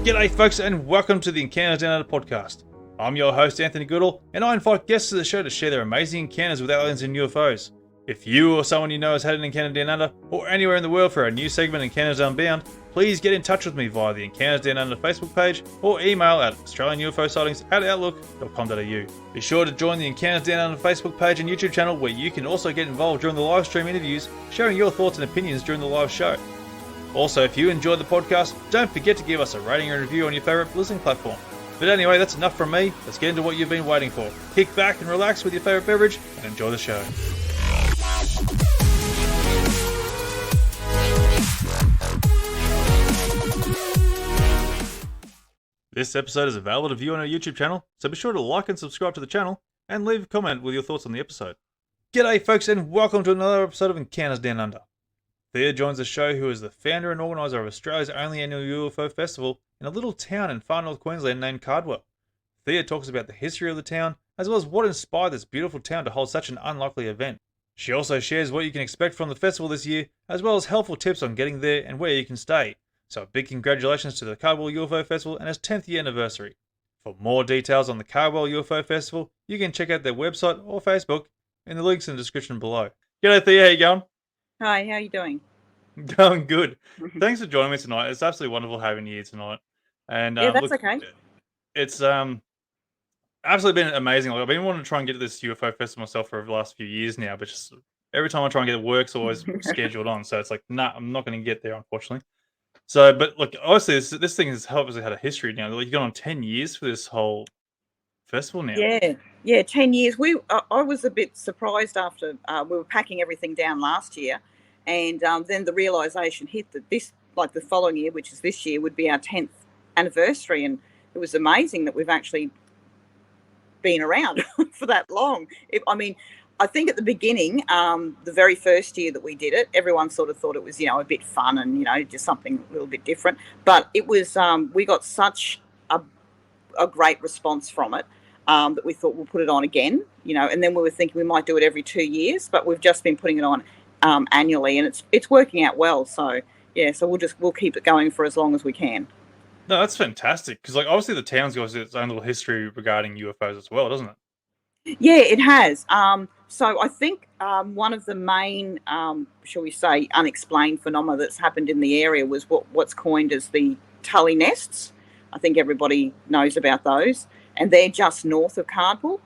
G'day folks and welcome to the Encounters Down Under podcast. I'm your host Anthony Goodall and I invite guests to the show to share their amazing encounters with aliens and UFOs. If you or someone you know has had an encounter down under or anywhere in the world for our new segment Encounters Unbound, please get in touch with me via the Encounters Down Under Facebook page or email at australianUFOsightings@outlook.com.au. Be sure to join the Encounters Down Under Facebook page and YouTube channel where you can also get involved during the live stream interviews, sharing your thoughts and opinions during the live show. Also, if you enjoyed the podcast, don't forget to give us a rating and review on your favourite listening platform. But anyway, that's enough from me. Let's get into what you've been waiting for. Kick back and relax with your favourite beverage and enjoy the show. This episode is available to view on our YouTube channel, so be sure to like and subscribe to the channel and leave a comment with your thoughts on the episode. G'day folks and welcome to another episode of Encounters Down Under. Thea joins the show, who is the founder and organiser of Australia's only annual UFO Festival in a little town in far north Queensland named Cardwell. Thea talks about the history of the town, as well as what inspired this beautiful town to hold such an unlikely event. She also shares what you can expect from the festival this year, as well as helpful tips on getting there and where you can stay. So a big congratulations to the Cardwell UFO Festival and its 10th year anniversary. For more details on the Cardwell UFO Festival, you can check out their website or Facebook in the links in the description below. G'day Thea, how you going? Hi, how are you doing? Going good. Thanks for joining me tonight. It's absolutely wonderful having you here tonight. And Yeah, that's okay. It's absolutely been amazing. Like, I've been wanting to try and get to this UFO festival myself for the last few years now, but just every time I try and get it, work's always scheduled on. So it's like, nah, I'm not going to get there, unfortunately. So, but look, obviously this thing has obviously had a history now. Like, you've gone on 10 years for this whole festival now. Yeah, 10 years. I was a bit surprised after we were packing everything down last year, and then the realisation hit that this, like the following year, which is this year, would be our 10th anniversary, and it was amazing that we've actually been around for that long. I think at the beginning, the very first year that we did it, everyone sort of thought it was, a bit fun and, just something a little bit different. But it was, we got such a great response from it that we thought we'll put it on again, and then we were thinking we might do it every 2 years, but we've just been putting it on annually, and it's working out well. So yeah, so we'll keep it going for as long as we can. No, that's fantastic, because like obviously the town's got its own little history regarding UFOs as well, doesn't it? Yeah, it has. So I think one of the main, shall we say, unexplained phenomena that's happened in the area was what's coined as the Tully nests. I think everybody knows about those, and they're just north of Cardwell.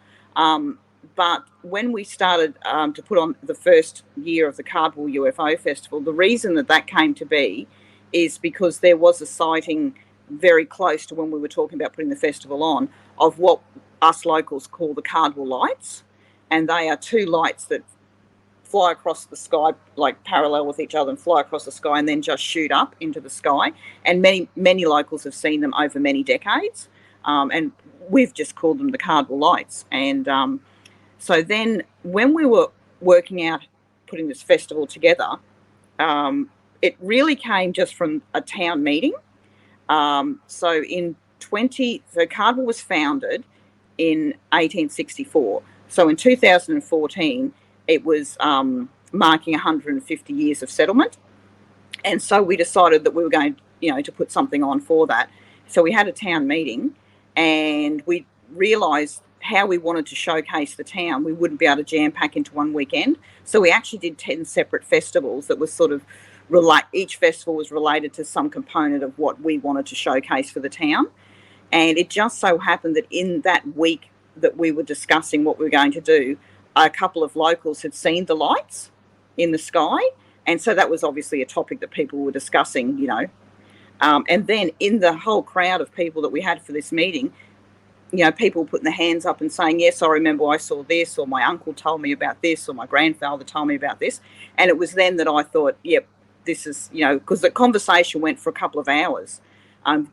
But when we started to put on the first year of the Cardwell UFO Festival, the reason that came to be is because there was a sighting very close to when we were talking about putting the festival on of what us locals call the Cardwell lights, and they are two lights that fly across the sky, like parallel with each other, and fly across the sky and then just shoot up into the sky. And many locals have seen them over many decades, and we've just called them the Cardwell lights. And so then when we were working out putting this festival together, it really came just from a town meeting. So Cardwell was founded in 1864. So in 2014, it was marking 150 years of settlement. And so we decided that we were going, to put something on for that. So we had a town meeting, and we realised how we wanted to showcase the town. We wouldn't be able to jam pack into one weekend. So we actually did 10 separate festivals that was sort of each festival was related to some component of what we wanted to showcase for the town. And it just so happened that in that week that we were discussing what we were going to do, a couple of locals had seen the lights in the sky. And so that was obviously a topic that people were discussing, and then in the whole crowd of people that we had for this meeting, people putting their hands up and saying, yes, I remember I saw this, or my uncle told me about this, or my grandfather told me about this. And it was then that I thought, yep, this is, because the conversation went for a couple of hours,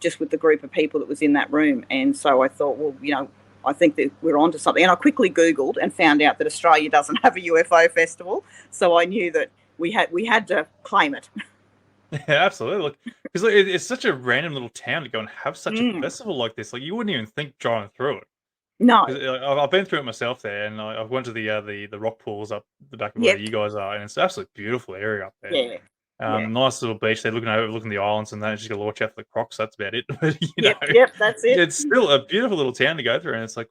just with the group of people that was in that room. And so I thought, well, I think that we're onto something. And I quickly Googled and found out that Australia doesn't have a UFO festival. So I knew that we had to claim it. Yeah, absolutely. Because it's such a random little town to go and have such a festival like this. Like, you wouldn't even think driving through it. No. I've been through it myself there, and I've went to the rock pools up the back of where you guys are, and it's an absolutely beautiful area up there. Yeah. Yeah. Nice little beach. They're overlooking the islands, and then just got to watch out for the crocs. That's about it. But Yep, that's it. it's still a beautiful little town to go through, and it's like,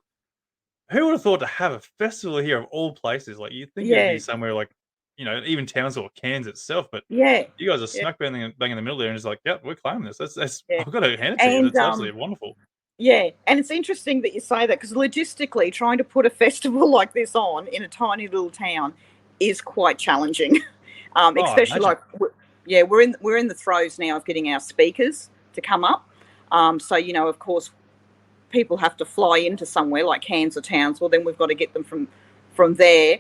who would have thought to have a festival here of all places? Like, you'd think it'd be Yeah, somewhere like, even Townsville or Cairns itself, but yeah, you guys are yeah, smack bang in the middle there, and it's like, yep, we're claiming this. That's yeah. I've got to hand it to you. And That's absolutely wonderful. yeah, and it's interesting that you say that because logistically, trying to put a festival like this on in a tiny little town is quite challenging. Oh, Especially imagine. yeah, we're in the throes now of getting our speakers to come up. So of course, people have to fly into somewhere like Cairns or Townsville. Then we've got to get them from there,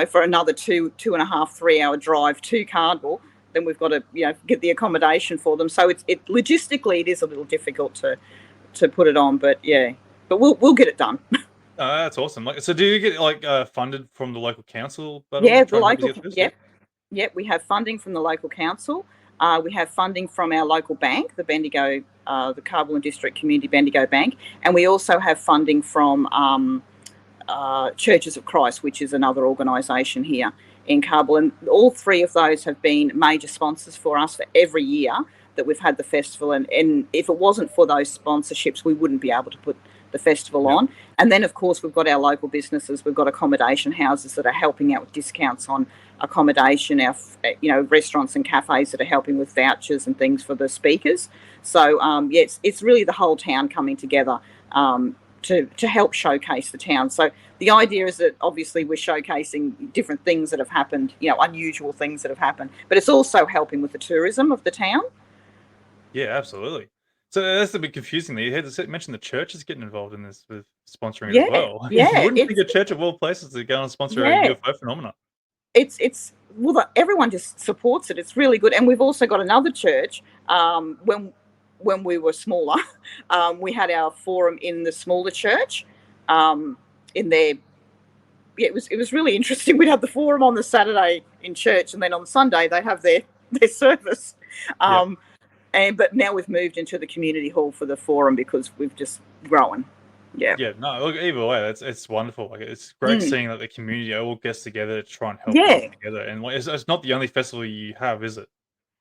for another 2.5, 3 hour drive to Cardwell. Then we've got to get the accommodation for them. So it logistically it is a little difficult to put it on, but yeah, but we'll get it done. Oh, that's awesome. Like, so do you get funded from the local council, but Yeah, to the try and help us local, get through this? yep, yep. We have funding from the local council. We have funding from our local bank, the Bendigo, the Cardwell and District Community Bendigo Bank, and we also have funding from Churches of Christ, which is another organisation here in Cardwell. And all three of those have been major sponsors for us for every year that we've had the festival. And if it wasn't for those sponsorships, we wouldn't be able to put the festival on. And then, of course, we've got our local businesses. We've got accommodation houses that are helping out with discounts on accommodation, our restaurants and cafes that are helping with vouchers and things for the speakers. So, it's really the whole town coming together to help showcase the town. So the idea is that obviously we're showcasing different things that have happened, unusual things that have happened, but it's also helping with the tourism of the town. Yeah, absolutely. So that's a bit confusing. You had to mention the church is getting involved in this with sponsoring it as Yeah, well. You yeah, wouldn't think a church of all places to go and sponsor a yeah, UFO phenomena. it's well, everyone just supports it. It's really good, and we've also got another church. When we were smaller, we had our forum in the smaller church. In their it was really interesting. We'd have the forum on the Saturday in church, and then on Sunday they have their service. Yep. But now we've moved into the community hall for the forum because we've just grown. Yeah. Yeah, no, look, either way, it's wonderful. Like, it's great seeing that the community all gets together to try and help Yeah. together. And like, it's not the only festival you have, is it?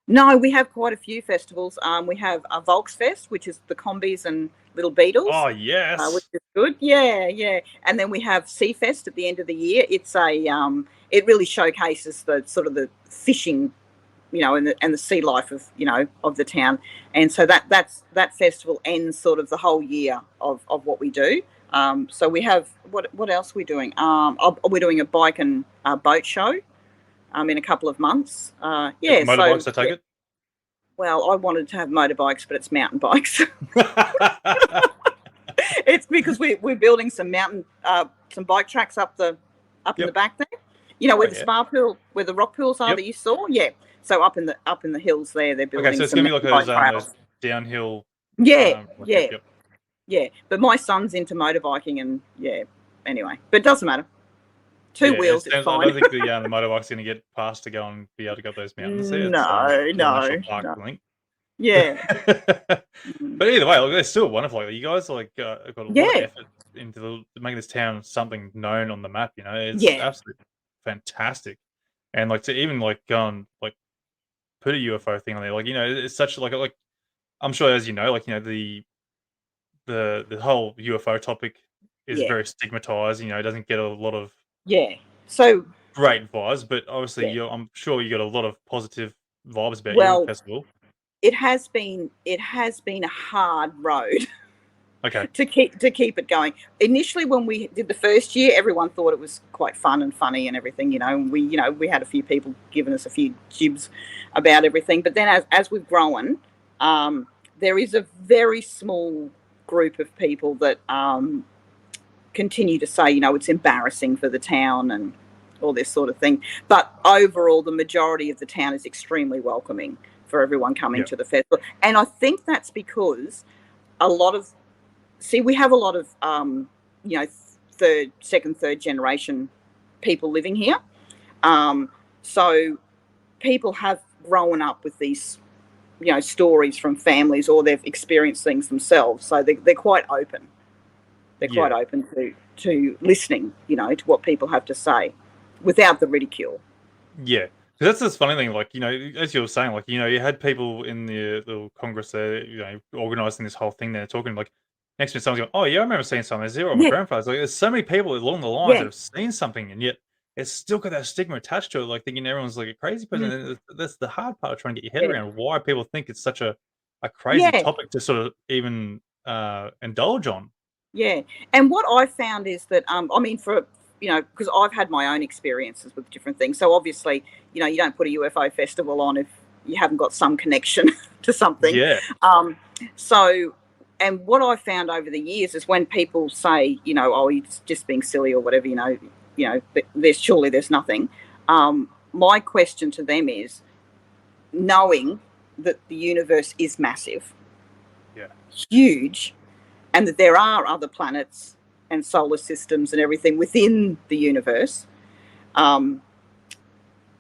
No, we have quite a few festivals. We have a Volksfest, which is the Combies and Little Beatles. Oh yes. Which is good. Yeah, yeah. And then we have Seafest at the end of the year. It's it really showcases the sort of the fishing, and the sea life of of the town. And so that festival ends sort of the whole year of what we do. So we have what else are we doing? We're doing a bike and boat show. In a couple of months. Motorbikes, I take it. Well, I wanted to have motorbikes, but it's mountain bikes. It's because we're building some bike tracks up in the back there. Where the spa pool, where the rock pools are that you saw. Yeah. So up in the hills there, they're building. Okay, so it's some gonna be like those downhill. Yeah. Yeah. But my son's into motorbiking, and anyway, but it doesn't matter. Two wheels, it's fine. I don't think the motorbike's going to get past to go and be able to go up those mountains. There. No. Link. Yeah. But either way, look, they're still wonderful. Like, you guys got a lot of effort into making this town something known on the map. It's absolutely fantastic. And to even go and put a UFO thing on there, it's such like I'm sure, as the whole UFO topic is very stigmatized. It doesn't get a lot of so great vibes, but obviously I'm sure you got a lot of positive vibes about your festival. It has been a hard road Okay. to keep it going. Initially, when we did the first year, everyone thought it was quite fun and funny and everything. We had a few people giving us a few jibs about everything. But then as we've grown, there is a very small group of people that continue to say, it's embarrassing for the town and all this sort of thing. But overall, the majority of the town is extremely welcoming for everyone coming to the festival. And I think that's because we have a lot of, second, third generation people living here. So people have grown up with these, stories from families, or they've experienced things themselves. So they're quite open. They're quite open to listening, to what people have to say without the ridicule. Yeah. Because that's the funny thing, like, as you were saying, like, you had people in the little Congress there, organising this whole thing there, talking like, next minute someone's going, "Oh yeah, I remember seeing something." There's zero. My Yeah, grandfather's like, there's so many people along the lines that yeah, have seen something, and yet it's still got that stigma attached to it, like thinking everyone's like a crazy person. mm, And that's the hard part of trying to get your head yeah, around why people think it's such a crazy yeah, topic to sort of even indulge on. yeah. And what I found is that, I mean, because I've had my own experiences with different things. So obviously, you don't put a UFO festival on if you haven't got some connection to something. Yeah, Um, so, and what I found over the years is when people say, oh, he's just being silly or whatever, there's nothing. My question to them is, knowing that the universe is massive, yeah, huge, and that there are other planets and solar systems and everything within the universe, um,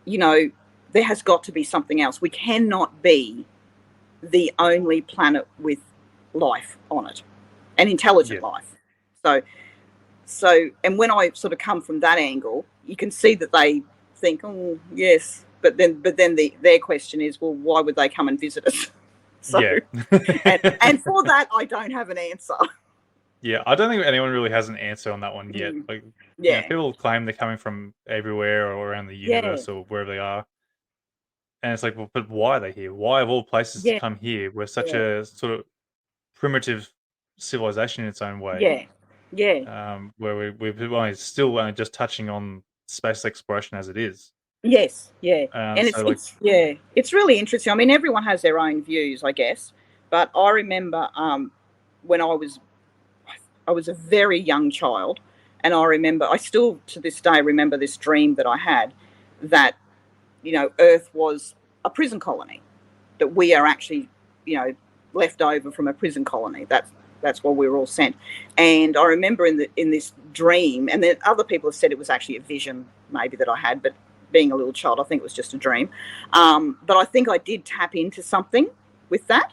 there has got to be something else. We cannot be the only planet with life on it and yeah, intelligent life. So, and when I sort of come from that angle, you can see that they think, oh, yes, but then their question is, well, why would they come and visit us? So, yeah. and for that, I don't have an answer. Yeah, I don't think anyone really has an answer on that one yet. Mm, Like, yeah, people claim they're coming from everywhere or around the yeah, universe or wherever they are, and it's like, well, but why are they here? Why of all places to yeah, come here? We're such yeah, a sort of primitive civilization in its own way, yeah, yeah. where we're only still only just touching on space exploration as it is. Yes, yeah, and So like, it's really interesting. I mean, everyone has their own views, I guess, but I remember when I was a very young child, and I still to this day remember this dream that I had, that Earth was a prison colony, that we are actually you know left over from a prison colony. That's why we were all sent. And I remember in this dream, and then other people have said it was actually a vision, maybe that I had, but being a little child, I think it was just a dream. But I think I did tap into something with that.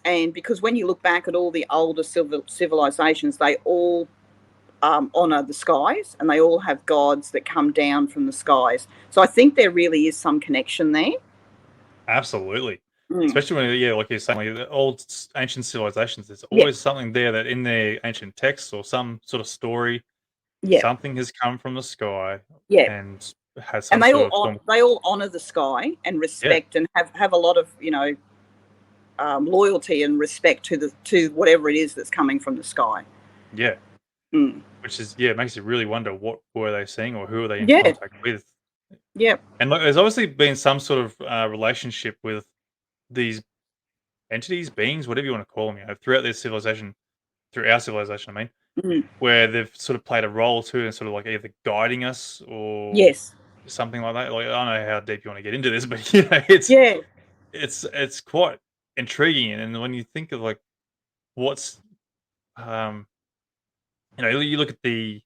And because when you look back at all the older civilizations, they all honor the skies, and they all have gods that come down from the skies. So I think there really is some connection there. absolutely, Mm. especially when, yeah, like you're saying, like the old ancient civilizations, there's Yeah, always something there that in their ancient texts or some sort of story, yeah, something has come from the sky yeah. and has And some sort of form. they all honor the sky and Yeah, respect, and have a lot of loyalty and respect to whatever it is that's coming from the sky. yeah, Mm. which is, yeah, it makes you really wonder what were they seeing or who are they in Yeah, contact with. yeah, And like, there's obviously been some sort of relationship with these entities, beings, whatever you want to call them, throughout their civilization, through our civilization, I mean, mm. where they've sort of played a role too in sort of like either guiding us or Yes, something like that. Like, I don't know how deep you want to get into this, but it's yeah, it's quite intriguing. And when you think of like what's um you look at the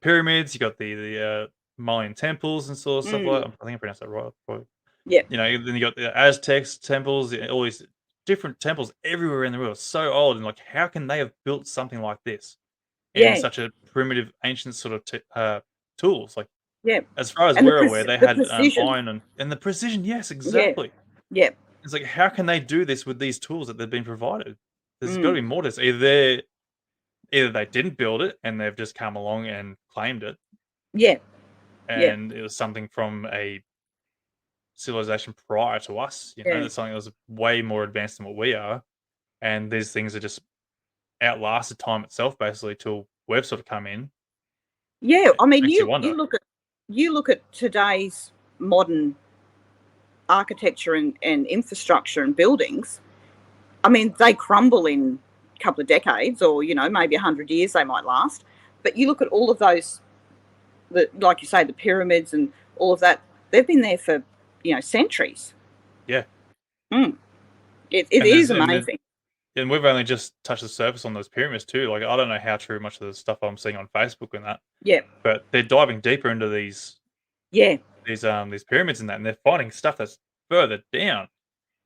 pyramids, you got the Mayan temples and sort of stuff like mm. that. I think I pronounced that right. Probably. Yeah, Then you got the Aztecs temples, all these different temples everywhere in the world, so old, and like, how can they have built something like this in yeah, such a primitive, ancient sort of tools? Like, yeah. as far as And we're aware, they the had precision. iron and the precision. Yes, Yeah, exactly. yeah, It's like, how can they do this with these tools that they've been provided? There's got to mm. be more to this. Either they didn't build it and they've just come along and claimed it, Yeah, yeah, and it was something from a civilization prior to us. yeah, That's something that was way more advanced than what we are, and these things are just outlasted time itself basically till we've sort of come in. yeah. It I mean, makes you you wonder. look at today's modern architecture and infrastructure and buildings. I mean, they crumble in a couple of decades, or maybe 100 years they might last. But you look at all of those, like you say, the pyramids and all of that. They've been there for centuries. Yeah, Mm. It and is amazing. we've only just touched the surface on those pyramids too. Like, I don't know how true much of the stuff I'm seeing on Facebook and that, Yeah, but they're diving deeper into yeah, these pyramids and that, and they're finding stuff that's further down,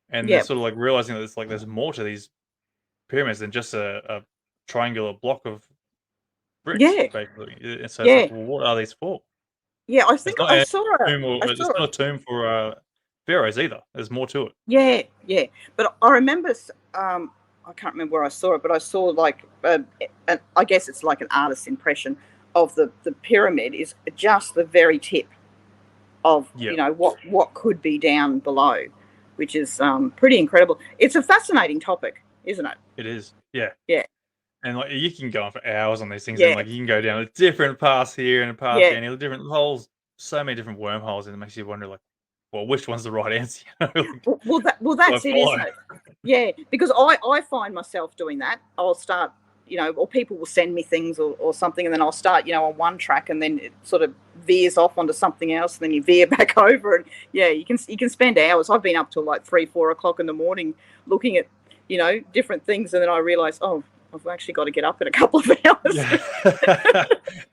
and they're yeah, sort of like realizing that there's more to these pyramids than just a triangular block of bricks, yeah, basically. So it's like, yeah, well, what are these for? Yeah, I It's think not I a saw it. tomb, or I it's saw not it. a tomb for pharaohs either. There's more to it. Yeah, yeah. But I remember, I can't remember where I saw it, but I saw like, I guess it's like an artist's impression of the pyramid is just the very tip of Yeah, what could be down below, which is pretty incredible. It's a fascinating topic, isn't it? it is. Yeah. Yeah, And like you can go on for hours on these things, and yeah, like you can go down a different paths here and a path yeah. down here, different holes, so many different wormholes, and it makes you wonder, like, well, which one's the right answer? Like, Well, do I that's it, follow? isn't it? Yeah, because I find myself doing that. I'll start, or people will send me things or something, and then I'll start, on one track, and then it sort of veers off onto something else, and then you veer back over, and yeah, you can spend hours. I've been up till like 3-4 o'clock in the morning looking at, different things, and then I realise, oh, I've actually got to get up in a couple of hours. Yeah.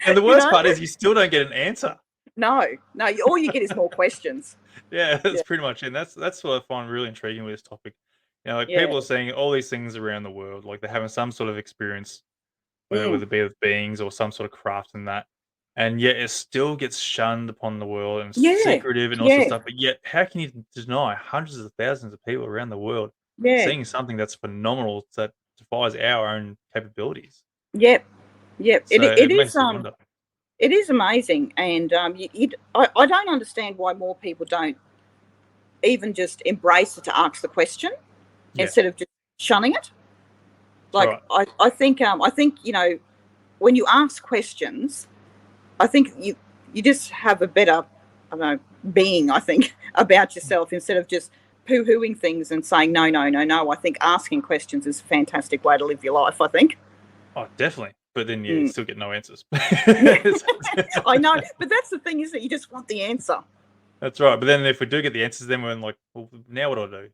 And the you worst know? part is you still don't get an answer. No, all you get is more questions. Yeah, Yeah, that's pretty much it. And that's what I find really intriguing with this topic. Like yeah, people are saying all these things around the world, like they're having some sort of experience, whether mm, it be with beings or some sort of craft and that. And yet it still gets shunned upon the world and yeah, secretive and all sorts yeah, of stuff. But yet, how can you deny hundreds of thousands of people around the world yeah. seeing something that's phenomenal that defies our own capabilities? Yep, yep. So It it is makes you wonder. it is amazing, and I don't understand why more people don't even just embrace it to ask the question Yeah, instead of just shunning it. that's Like right. I think when you ask questions, I think you just have a better, I don't know, being, I think, about yourself instead of just poo-hooing things and saying no, no, no, no. I think asking questions is a fantastic way to live your life, I think. Oh, definitely. But then you Mm. still get no answers. Yeah, I know, but that's the thing, is that you just want the answer. That's right. But then if we do get the answers, then we're like, well, now what do I do?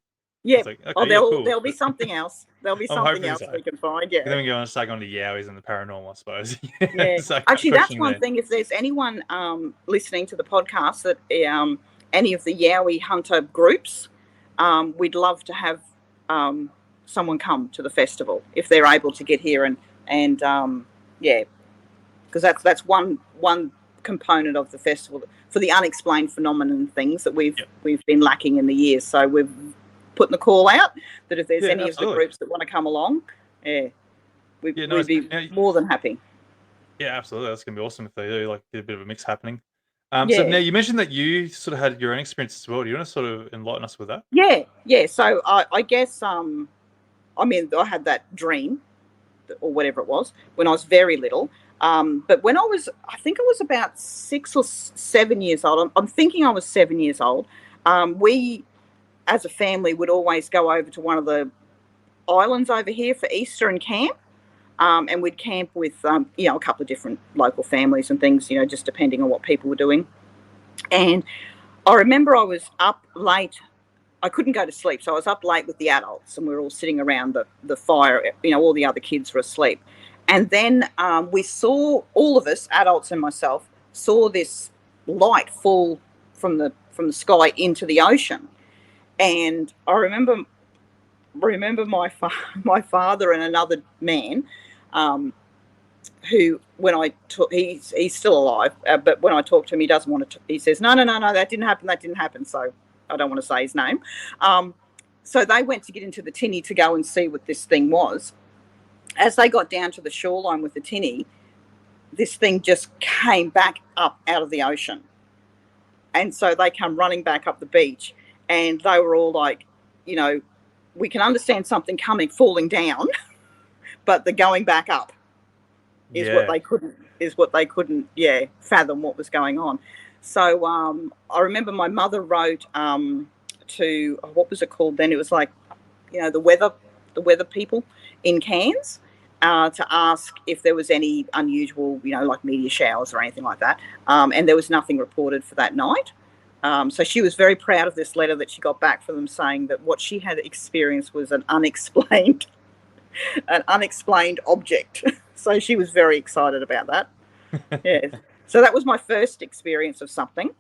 Yeah. It's like, Oh, okay, yeah, cool. there'll be something else. There'll be I'm something hoping else so. we can find. And Yeah. then we go and start going to Yowies and the paranormal, I suppose. Yeah. Start Actually, that's questioning one there. thing. If there's anyone listening to the podcast that any of the Yowie hunter groups, we'd love to have someone come to the festival if they're able to get here and yeah, because that's one component of the festival for the unexplained phenomenon things that Yep. we've been lacking in the years. So we've putting the call out that if there's Yeah, any of the absolutely. groups that want to come along, yeah, Yeah, we'd nice. be more than happy. Yeah, absolutely. That's gonna be awesome if they do like get a bit of a mix happening. So Yeah, now you mentioned that you sort of had your own experience as well. Do you want to sort of enlighten us with that? yeah, yeah. So I guess I mean I had that dream or whatever it was when I was very little. But when I think I was about 6 or 7 years old. I'm thinking I was 7 years old. We, as a family, would always go over to one of the islands over here for Easter and camp. And we'd camp with, a couple of different local families and things, just depending on what people were doing. And I remember I was up late. I couldn't go to sleep, so I was up late with the adults, and we were all sitting around the fire. All the other kids were asleep, and then we saw, all of us, adults and myself, saw this light fall from the sky into the ocean. And I remember my father and another man, who, when I talk, he's still alive, but when I talk to him, he doesn't want to. He says, no, no, no, no, that didn't happen. That didn't happen. So I don't want to say his name. So they went to get into the tinny to go and see what this thing was. As they got down to the shoreline with the tinny, this thing just came back up out of the ocean. And so they come running back up the beach, and they were all like, we can understand something falling down, but the going back up is what Yeah. they couldn't fathom what was going on. So I remember my mother wrote to, what was it called then? It was like, the weather people in Cairns, to ask if there was any unusual, like meteor showers or anything like that. And there was nothing reported for that night. So she was very proud of this letter that she got back from them, saying that what she had experienced was an unexplained object. So she was very excited about that. Yeah. So that was my first experience of something.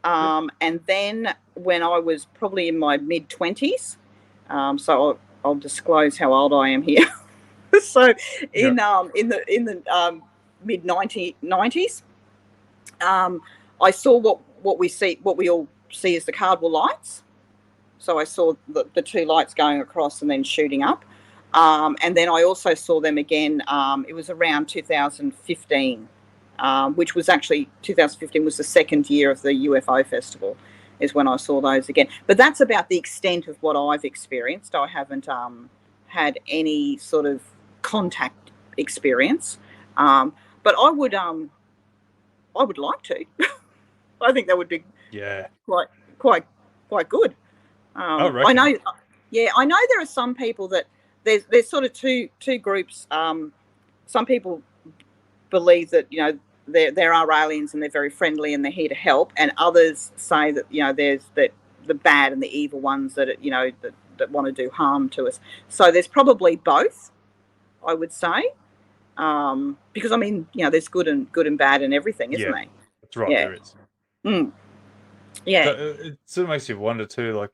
And then when I was probably in my mid-20s, so I'll disclose how old I am here. So in Yeah. the mid-90s, I saw what we all see as the Cardwell lights. So I saw the two lights going across and then shooting up. And then I also saw them again. It was around 2015, which was actually 2015 was the second year of the UFO Festival, is when I saw those again. But that's about the extent of what I've experienced. I haven't had any sort of contact experience, but I would like to. I think that would be quite good. I know. Yeah, I know there are some people that there's sort of two groups. Some people believe that there are aliens and they're very friendly and they're here to help, and others say that there's the bad and the evil ones that that want to do harm to us. So there's probably both, I would say, because I mean there's good and bad and everything, isn't there? That's right. Yeah. There is. Yeah. So it sort of makes you wonder too, like,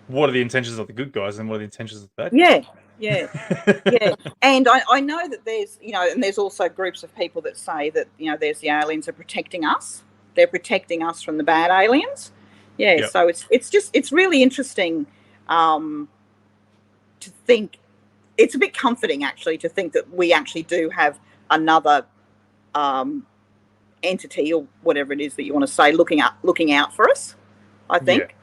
what are the intentions of the good guys and what are the intentions of the bad guys? Yeah. And I know that there's, and there's also groups of people that say that, there's the aliens are protecting us. They're protecting us from the bad aliens. Yeah. Yep. So it's really interesting to think. It's a bit comforting, actually, to think that we actually do have another entity or whatever it is that you want to say looking out for us, I think.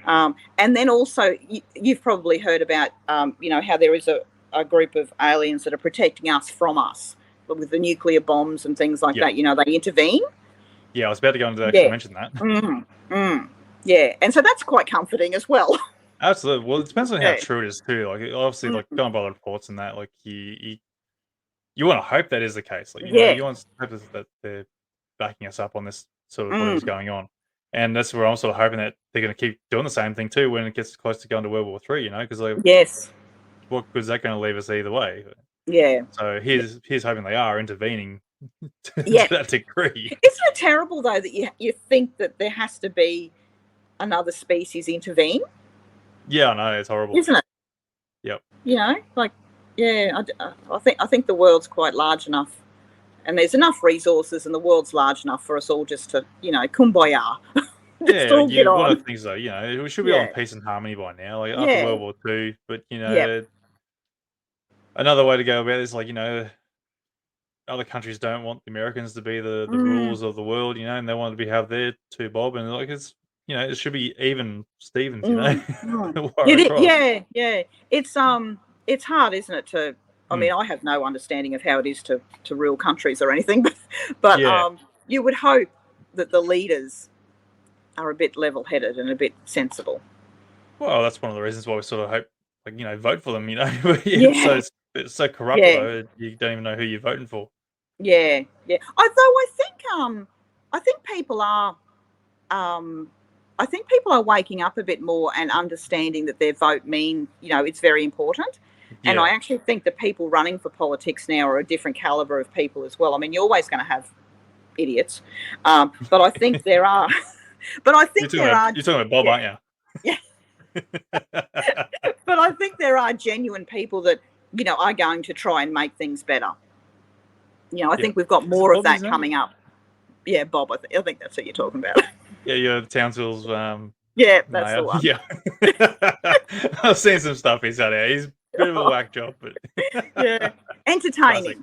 Yeah. And then also you've probably heard about how there is a group of aliens that are protecting us from us, but with the nuclear bombs and things like that, they intervene. Yeah, I was about to go into that. Actually mention that. Yeah, and so that's quite comforting as well. Absolutely. Well, it depends on how true it is too. Like, obviously, like going by the reports and that, like you want to hope that is the case. Like, you want to hope that they're backing us up on this sort of whatever's going on. And that's where I'm sort of hoping that they're going to keep doing the same thing too when it gets close to going to World War III, because what good is that going to leave us either way? Yeah. So here's hoping they are intervening to that degree. Isn't it terrible though that you think that there has to be another species intervene? Yeah, I know, it's horrible, isn't it? Yep. I think the world's quite large enough. And there's enough resources, and the world's large enough for us all just to, kumbaya. One of the things though, we should be on peace and harmony by now, like after World War II. But another way to go about it is like other countries don't want the Americans to be the rulers of the world, and they want to have their two bob, and like it's it should be even Stevens, Yeah. It's hard, isn't it, to. I mean, I have no understanding of how it is to rule countries or anything, but you would hope that the leaders are a bit level-headed and a bit sensible. Well, that's one of the reasons why we sort of hope, like, vote for them, it's so corrupt, though, you don't even know who you're voting for. Yeah. Although I think people are waking up a bit more and understanding that their vote it's very important. Yeah. And I actually think the people running for politics now are a different caliber of people as well. I mean, you're always going to have idiots, but I think there are. But I think you're talking about Bob, aren't you? Yeah. But I think there are genuine people that are going to try and make things better. I think we've got more of that coming up. Yeah, Bob. I think that's what you're talking about. Yeah, you're Townsville's. Yeah, that's the one. Yeah, I've seen some stuff he's had. He's a bit of a whack job, but entertaining. Classic.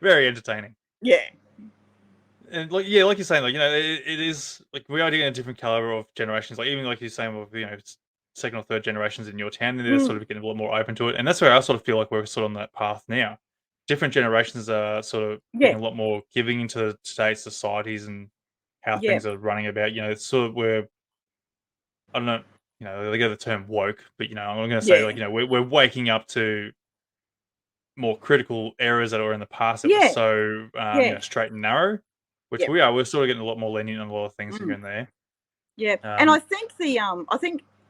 Very entertaining. Yeah. And like you're saying, like it is like we are getting a different caliber of generations. Like even like you're saying, with second or third generations in your town, and they're sort of getting a lot more open to it. And that's where I sort of feel like we're sort of on that path now. Different generations are sort of getting a lot more giving into today's societies and how things are running about. It's sort of where I don't know. They get the term woke, but I'm going to say we're waking up to more critical errors that were in the past that were so straight and narrow. Which we are. We're sort of getting a lot more lenient on a lot of things here and there. Yeah, and I think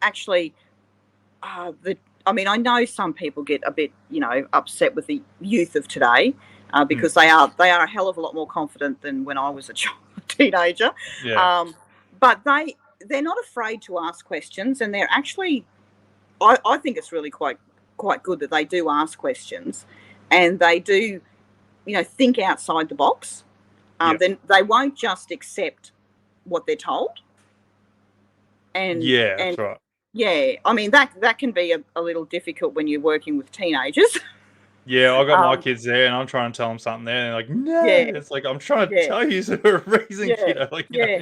actually, I know some people get a bit, upset with the youth of today because they are a hell of a lot more confident than when I was a teenager. Yeah. But they're not afraid to ask questions, and they're actually, I think it's really quite good that they do ask questions, and they do, think outside the box. then they won't just accept what they're told. And that's right. Yeah, I mean that can be a little difficult when you're working with teenagers. Yeah, I got my kids there, and I'm trying to tell them something there, and they're like, "No," it's like I'm trying to tell you, so we're raising kiddo, like you know.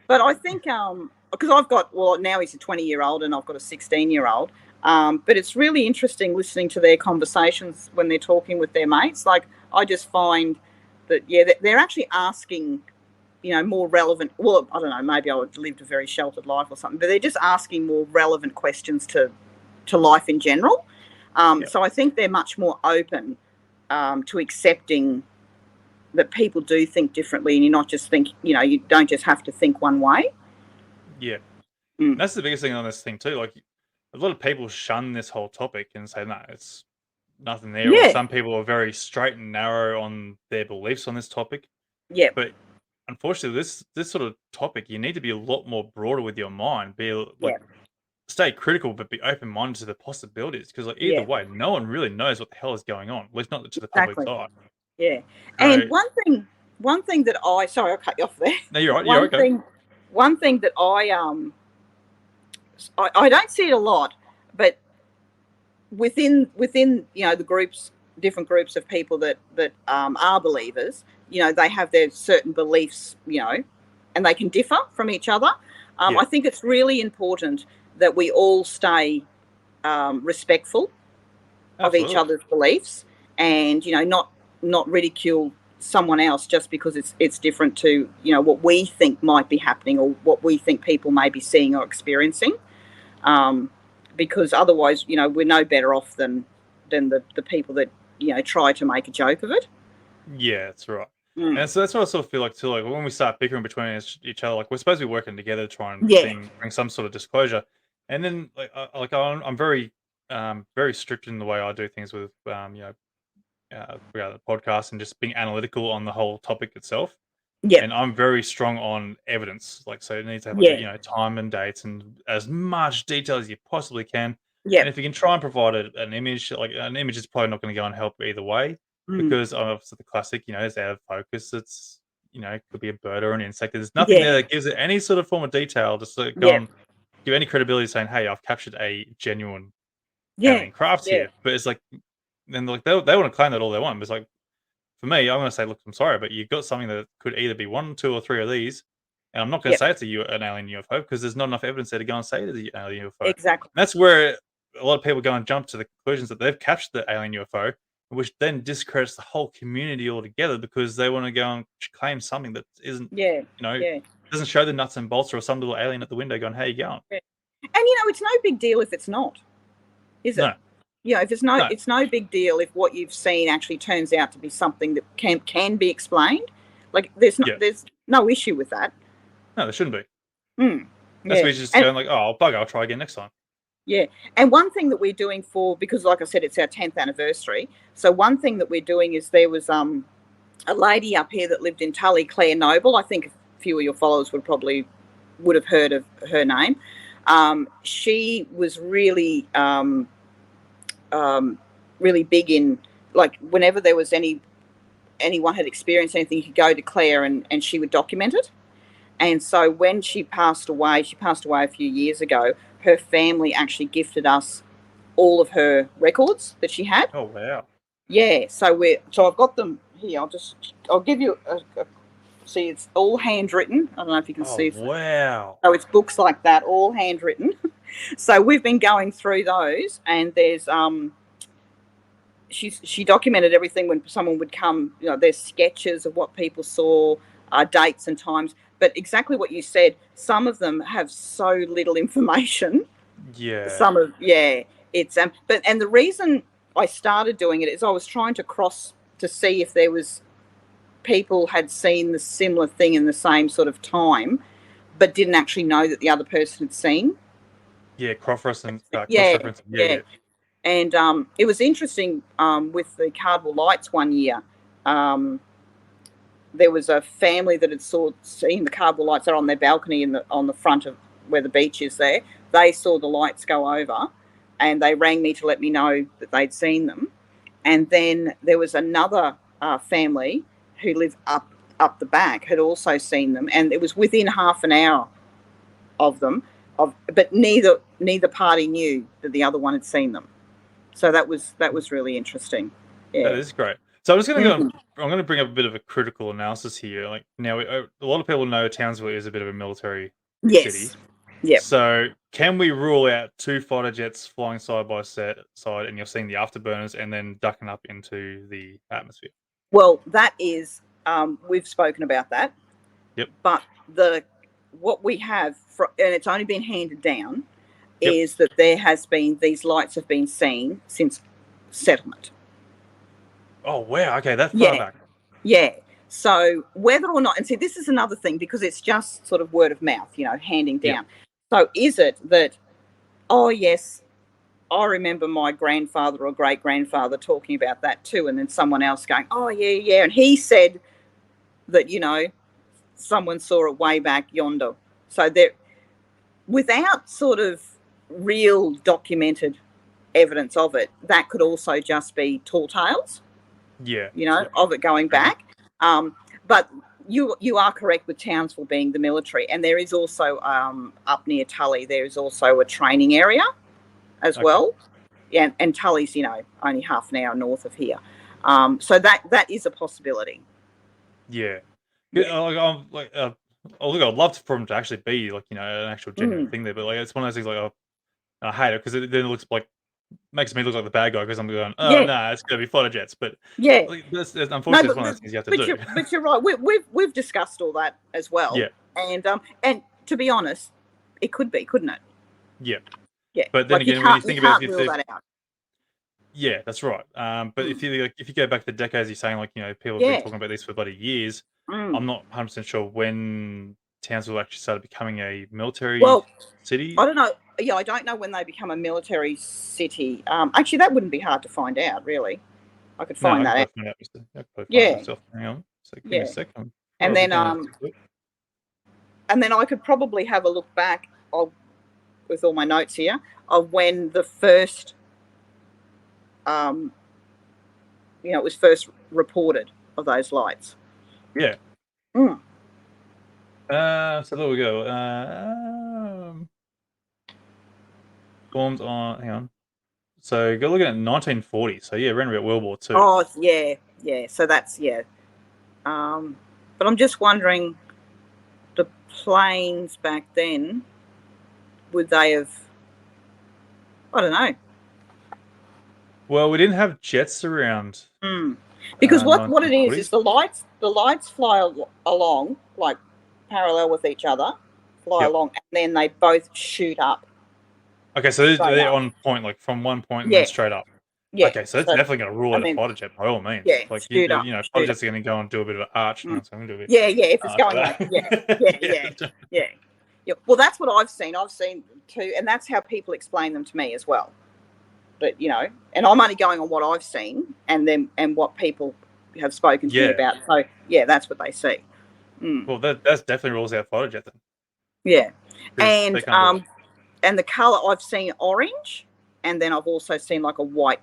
But I think because I've got now he's a 20-year-old and I've got a 16-year-old. But it's really interesting listening to their conversations when they're talking with their mates. Like I just find that they're actually asking, more relevant. Well, I don't know, maybe I would lived a very sheltered life or something, but they're just asking more relevant questions to life in general. So I think they're much more open to accepting that people do think differently, and you're not just you don't just have to think one way. Yeah. And that's the biggest thing on this thing too. Like a lot of people shun this whole topic and say, no, it's nothing there. Or some people are very straight and narrow on their beliefs on this topic. Yeah. But unfortunately, this sort of topic, you need to be a lot more broader with your mind. Be like, stay critical, but be open minded to the possibilities. Because like either way, no one really knows what the hell is going on. At least not to the public's eye. Yeah. And one thing that sorry, I'll cut you off there. No, you're right. You're okay. One thing that I don't see it a lot, but within the groups, different groups of people that are believers, they have their certain beliefs, and they can differ from each other. I think it's really important that we all stay respectful of each other's beliefs, and not ridicule someone else just because it's different to what we think might be happening or what we think people may be seeing or experiencing, because otherwise we're no better off than the people that try to make a joke of it. Yeah, that's right. And so that's what I sort of feel like too. Like when we start bickering between each other, like we're supposed to be working together to try and bring some sort of disclosure. And then I'm very very strict in the way I do things with the podcast and just being analytical on the whole topic itself. Yeah. And I'm very strong on evidence. Like, so it needs to have time and dates and as much detail as you possibly can. Yeah. And if you can try and provide an image, like an image is probably not going to go and help either way, because obviously the classic, it's out of focus. It's, it could be a bird or an insect. There's nothing there that gives it any sort of form of detail just to go and give any credibility saying, hey, I've captured a genuine alien craft here. But it's like, then like they want to claim that all they want. But it's like, for me, I'm going to say, look, I'm sorry, but you've got something that could either be 1, 2, or 3 of these, and I'm not going to say it's an alien UFO because there's not enough evidence there to go and say it's an alien UFO. Exactly. And that's where a lot of people go and jump to the conclusions that they've captured the alien UFO, which then discredits the whole community altogether because they want to go and claim something that isn't, doesn't show the nuts and bolts or some little alien at the window going, "How you going?" Yeah. And it's no big deal if it's not, is it? No. If it's it's no big deal if what you've seen actually turns out to be something that can be explained. Like there's no issue with that. No, there shouldn't be. That's where you're just going like, oh, bugger, I'll try again next time. Yeah. And one thing that we're doing because like I said, it's our 10th anniversary. So one thing that we're doing is there was a lady up here that lived in Tully, Claire Noble. I think a few of your followers would have heard of her name. She was really really big in, like, whenever there was anyone had experienced anything, you could go to Claire and she would document it. And so when she passed away a few years ago, her family actually gifted us all of her records that she had. Oh wow! Yeah, so I've got them here. I'll give you see, it's all handwritten. I don't know if you can see. Wow! So it's books like that, all handwritten. So we've been going through those, and there's she documented everything when someone would come. There's sketches of what people saw, dates and times. But exactly what you said, some of them have so little information. Yeah. It's and the reason I started doing it is I was trying to see if there was people had seen the similar thing in the same sort of time, but didn't actually know that the other person had seen. Yeah, cross-reference. Yeah. And it was interesting with the Cardwell lights one year. There was a family that had seen the Cardwell lights. They're on their balcony on the front of where the beach is there. They saw the lights go over and they rang me to let me know that they'd seen them. And then there was another family who lived up up the back had also seen them, and it was within half an hour of them. But neither party knew that the other one had seen them. So that was really interesting. Yeah. That is great. So I'm just going to go. Mm. I'm going to bring up a bit of a critical analysis here. Like now, a lot of people know Townsville is a bit of a military city. Yes. Yeah. So can we rule out 2 fighter jets flying side by side, and you're seeing the afterburners and then ducking up into the atmosphere? Well, that is we've spoken about that. Yep. But what we have, and it's only been handed down, Yep. is that these lights have been seen since settlement. Oh wow! Okay, that far back. Yeah. So whether or not, and see, this is another thing because it's just sort of word of mouth, handing down. Yep. So is it that, oh yes, I remember my grandfather or great grandfather talking about that too, and then someone else going, oh yeah, and he said that someone saw it way back yonder. So there, without sort of real documented evidence of it, that could also just be tall tales. Yeah. Of it going back. But you are correct with Townsville being the military, and there is also up near Tully, there is also a training area as well. Yeah, and Tully's only half an hour north of here. So that is a possibility. Yeah. I'd love for them to actually be an actual genuine thing there, but it's one of those things I hate it because then it looks makes me look like the bad guy because I'm going, it's going to be fighter jets. But unfortunately, it's one of those things you have to do. But you're right. We've discussed all that as well. Yeah. And to be honest, it could be, couldn't it? Yeah. Yeah. But then again, when you think about that out. Yeah, that's right. But if you go back to the decades, you're saying people have been talking about this for bloody years. I'm not 100% sure when Townsville actually started becoming a military city. I don't know. Yeah, I don't know when they become a military city. Actually, that wouldn't be hard to find out, really. I could find that out. Yeah. Hang on. So give me a second. And then I could probably have a look back with all my notes here of when the first, it was first reported of those lights. Yeah. So there we go. Formed on, hang on. So go looking at 1940. So yeah, around about World War II. Oh yeah. So that's but I'm just wondering, the planes back then, would they have? I don't know. Well, we didn't have jets around. Because what it is the lights fly along like parallel with each other, along, and then they both shoot up. Okay, so they're on point, from one point and then straight up. Yeah. Okay, so that's definitely going to rule out a fighter jet by all means. Yeah, fighter jets are going to go and do a bit of an arch. And so I'm going to do a bit. Yeah, if it's going yeah. Well, that's what I've seen. I've seen too, and that's how people explain them to me as well. But and I'm only going on what I've seen, and what people have spoken to me about. So yeah, that's what they see. Well, that's definitely rules out fighter jet then. Yeah, and the colour, I've seen orange, and then I've also seen like a white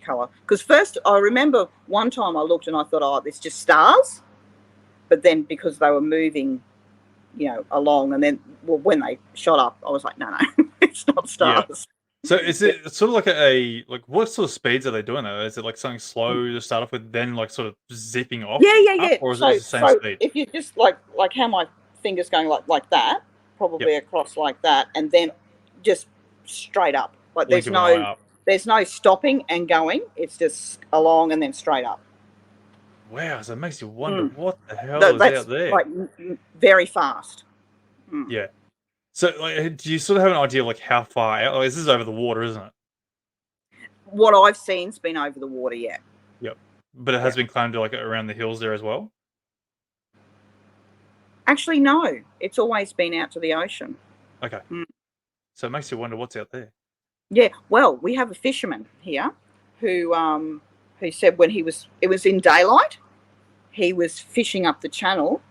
colour. Because first I remember one time I looked and I thought, oh, it's just stars. But then because they were moving, along, and then when they shot up, I was like, no, it's not stars. Yeah. So is it sort of like what sort of speeds are they doing though? Is it like something slow to start off with, then sort of zipping off? Yeah. Or is it just the same speed? If you just like how my finger's going like that, probably across like that, and then just straight up. Like there's no stopping and going. It's just along and then straight up. Wow, so it makes you wonder what the hell is out there. Like very fast. Yeah. So, do you sort of have an idea of how far out? This is over the water, isn't it? What I've seen's been over the water, yeah. Yep. But it has been climbed to around the hills there as well? Actually, no. It's always been out to the ocean. Okay. So it makes you wonder what's out there. Yeah. Well, we have a fisherman here who said when it was in daylight, he was fishing up the channel,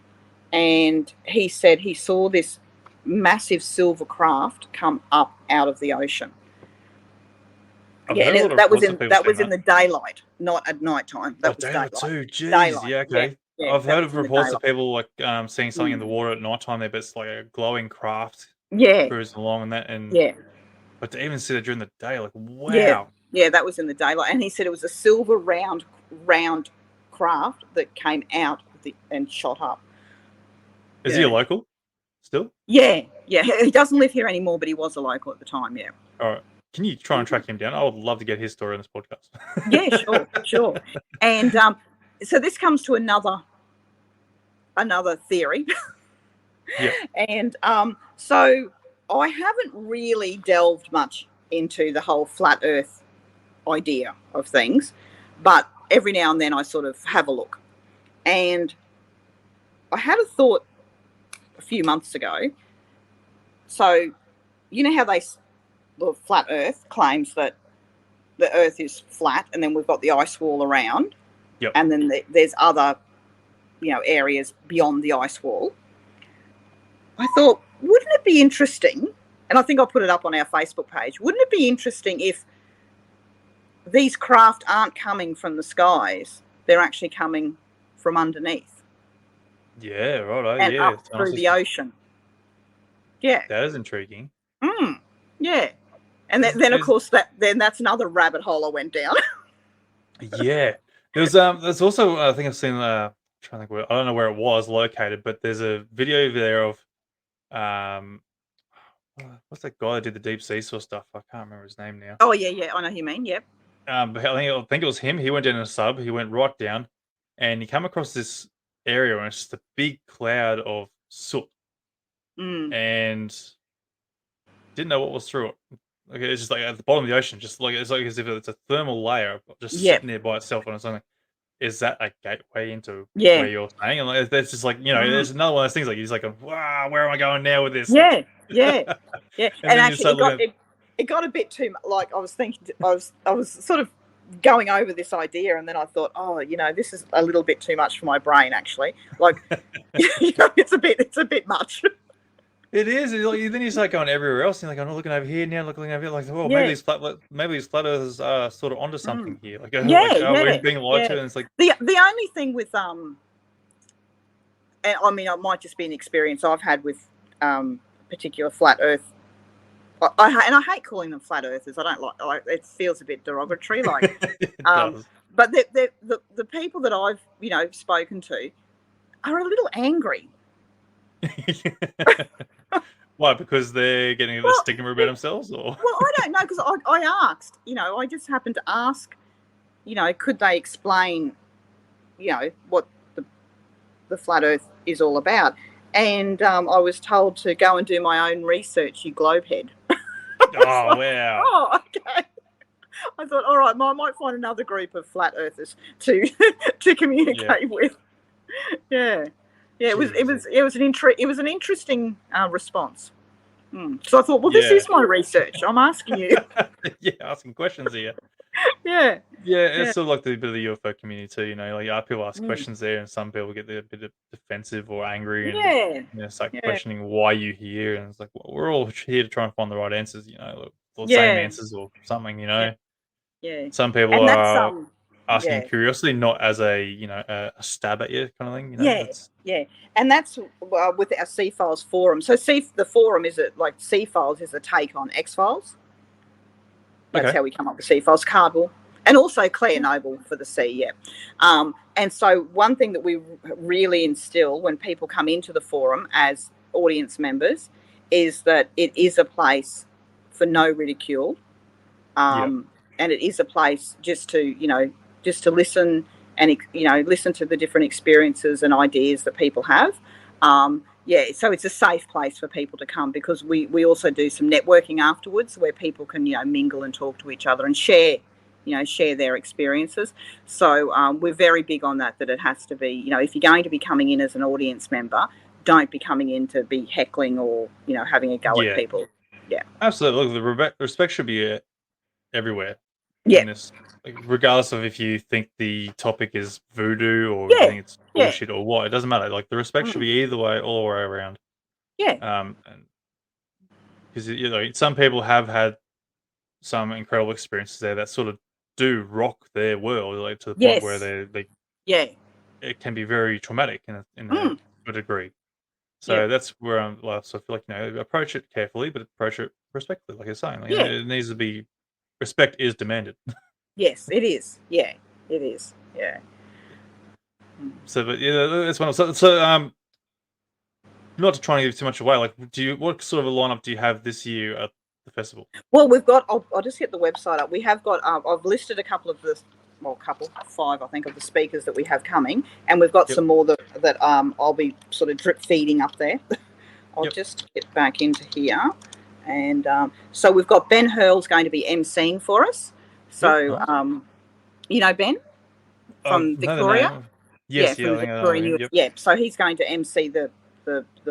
and he said he saw this massive silver craft come up out of the ocean. And that was in the daylight, not at night time. That was daylight too. Jeez. Daylight. Yeah. Okay. Yeah, I've that heard was of in the reports of daylight. people like seeing something in the Mm. water at night time there, but it's like a glowing craft Yeah, cruising along and that, and yeah, but to even see it during the day, like yeah, wow, yeah. That was in the daylight, and he said it was a silver round craft that came out and shot up. is he a Yeah, local still? yeah, yeah. He doesn't live here anymore, but he was a local at the time. Yeah. All right, can you try and Mhm. track him down? I would love to get his story on this Yeah, podcast. sure, sure. And so this comes to another theory. Yeah, And so I haven't really delved much into the whole flat Earth idea of things, but every now and then I sort of have a look. And I had a thought a few months ago. So you know how the flat Earth claims that the Earth is flat, and then we've got the ice wall around, yep, and then there's other areas beyond the ice wall. I thought, wouldn't it be interesting? And I think I'll put it up on our Facebook page. Wouldn't it be interesting if these craft aren't coming from the skies? They're actually coming from underneath yeah, right, and yeah, up tunnel through the system. otion. Yeah. That is intriguing. Yeah. And then of course then that's another rabbit hole I went down. Yeah, there's also I think I've seen trying to think where I don't know where it was located, but there's a video there of um what's that guy that did the deep sea sort of stuff? I can't remember his name now. Oh yeah, yeah. I know who you mean. Yep. But I think it was him. He went down in a sub. He went right down, and he came across this area, and it's just a big cloud of soot, Mm. and didn't know what was through it. Like it's just like at the bottom of the ocean, just like it's like as if it's a thermal layer just Yep. sitting there by itself on its own. Is that a gateway into Yeah. where you're saying? And like, that's just like Mm. there's another one of those things like you're just like, wow, where am I going now with this? Like, Yeah. Yeah. Yeah. and And then you actually start looking at it got a bit too much. Like I was thinking, I was sort of going over this idea, and then I thought, oh, this is a little bit too much for my brain. Actually, like, it's a bit much. it is. It's like, then you start going everywhere else, and like I'm looking over here now, looking over here, like, oh, Yeah. maybe these flat earthers are sort of onto Mm. something here. Like, Yeah. like we're Yeah. being lied to, Yeah. and it's like, The only thing with and I mean, it might just be an experience I've had with particular flat Earth. And I hate calling them flat earthers. I don't like it feels a bit derogatory. Like, it does. but the people that I've spoken to are a little angry. Why? Because they're getting a Well, stigma about themselves, or well, I don't know because I asked. I just happened to ask. Could they explain? What the flat Earth is all about. And I was told to go and do my own research, you globehead. oh wow, Oh, okay. I thought, all right, I might find another group of flat earthers to to communicate with. Yeah, yeah. It was an interesting response. So I thought, well, this yeah, is my research. I'm asking you. yeah, asking questions here. Yeah, Yeah, it's yeah, sort of like the bit of the UFO community too. Like people ask mm. questions there, and some people get a bit defensive or angry, and Yeah, start yeah, questioning why you here. And it's like, well, we're all here to try and find the right answers, the same yeah, answers or something. yeah, yeah. Some people And that's are asking yeah. curiosity, not as a stab at you kind of thing. Yeah, That's yeah, and that's with our C Files forum. So the forum is like C Files is a take on X Files. That's okay. how we come up with C Files. Cardwell, and also Claire Noble for the C. Yeah, and so one thing that we really instill when people come into the forum as audience members is that it is a place for no ridicule, Yep. and it is a place just to listen and listen to the different experiences and ideas that people have. Yeah, so it's a safe place for people to come because we also do some networking afterwards where people can mingle and talk to each other and share their experiences. So we're very big on that it has to be, if you're going to be coming in as an audience member, don't be coming in to be heckling or having a go at Yeah. people. Yeah, Absolutely. Look, the respect should be everywhere yeah, in this, like, regardless of if you think the topic is voodoo or you yeah, think it's yeah, bullshit or what. It doesn't matter. Like the respect should be either way, all the way around. yeah, And because some people have had some incredible experiences there that sort of do rock their world, like to the point where yes, they yeah, it can be very traumatic Mm. a degree. So Yep. that's where I'm like, so I feel like approach it carefully, but approach it respectfully, like you're saying. Like, Yeah. it needs to be respect is demanded. Yes, it is. Yeah, it is. Yeah. Mm. So, but yeah, that's one. So, not to try and give too much away. Like, what sort of a lineup do you have this year at the festival? Well, we've got. I'll just get the website up. We have got. I've listed a couple of the. Well, five, I think, of the speakers that we have coming, and we've got Yep. some more that I'll be sort of drip feeding up there. I'll Yep. just get back into here, and so we've got Ben Hurl's going to be emceeing for us. So, Yep, nice. you know Ben from Know the Victoria. name. Yeah, Yes, yeah, from I the think I know Victorian him. US. Yep. Yeah, so he's going to MC the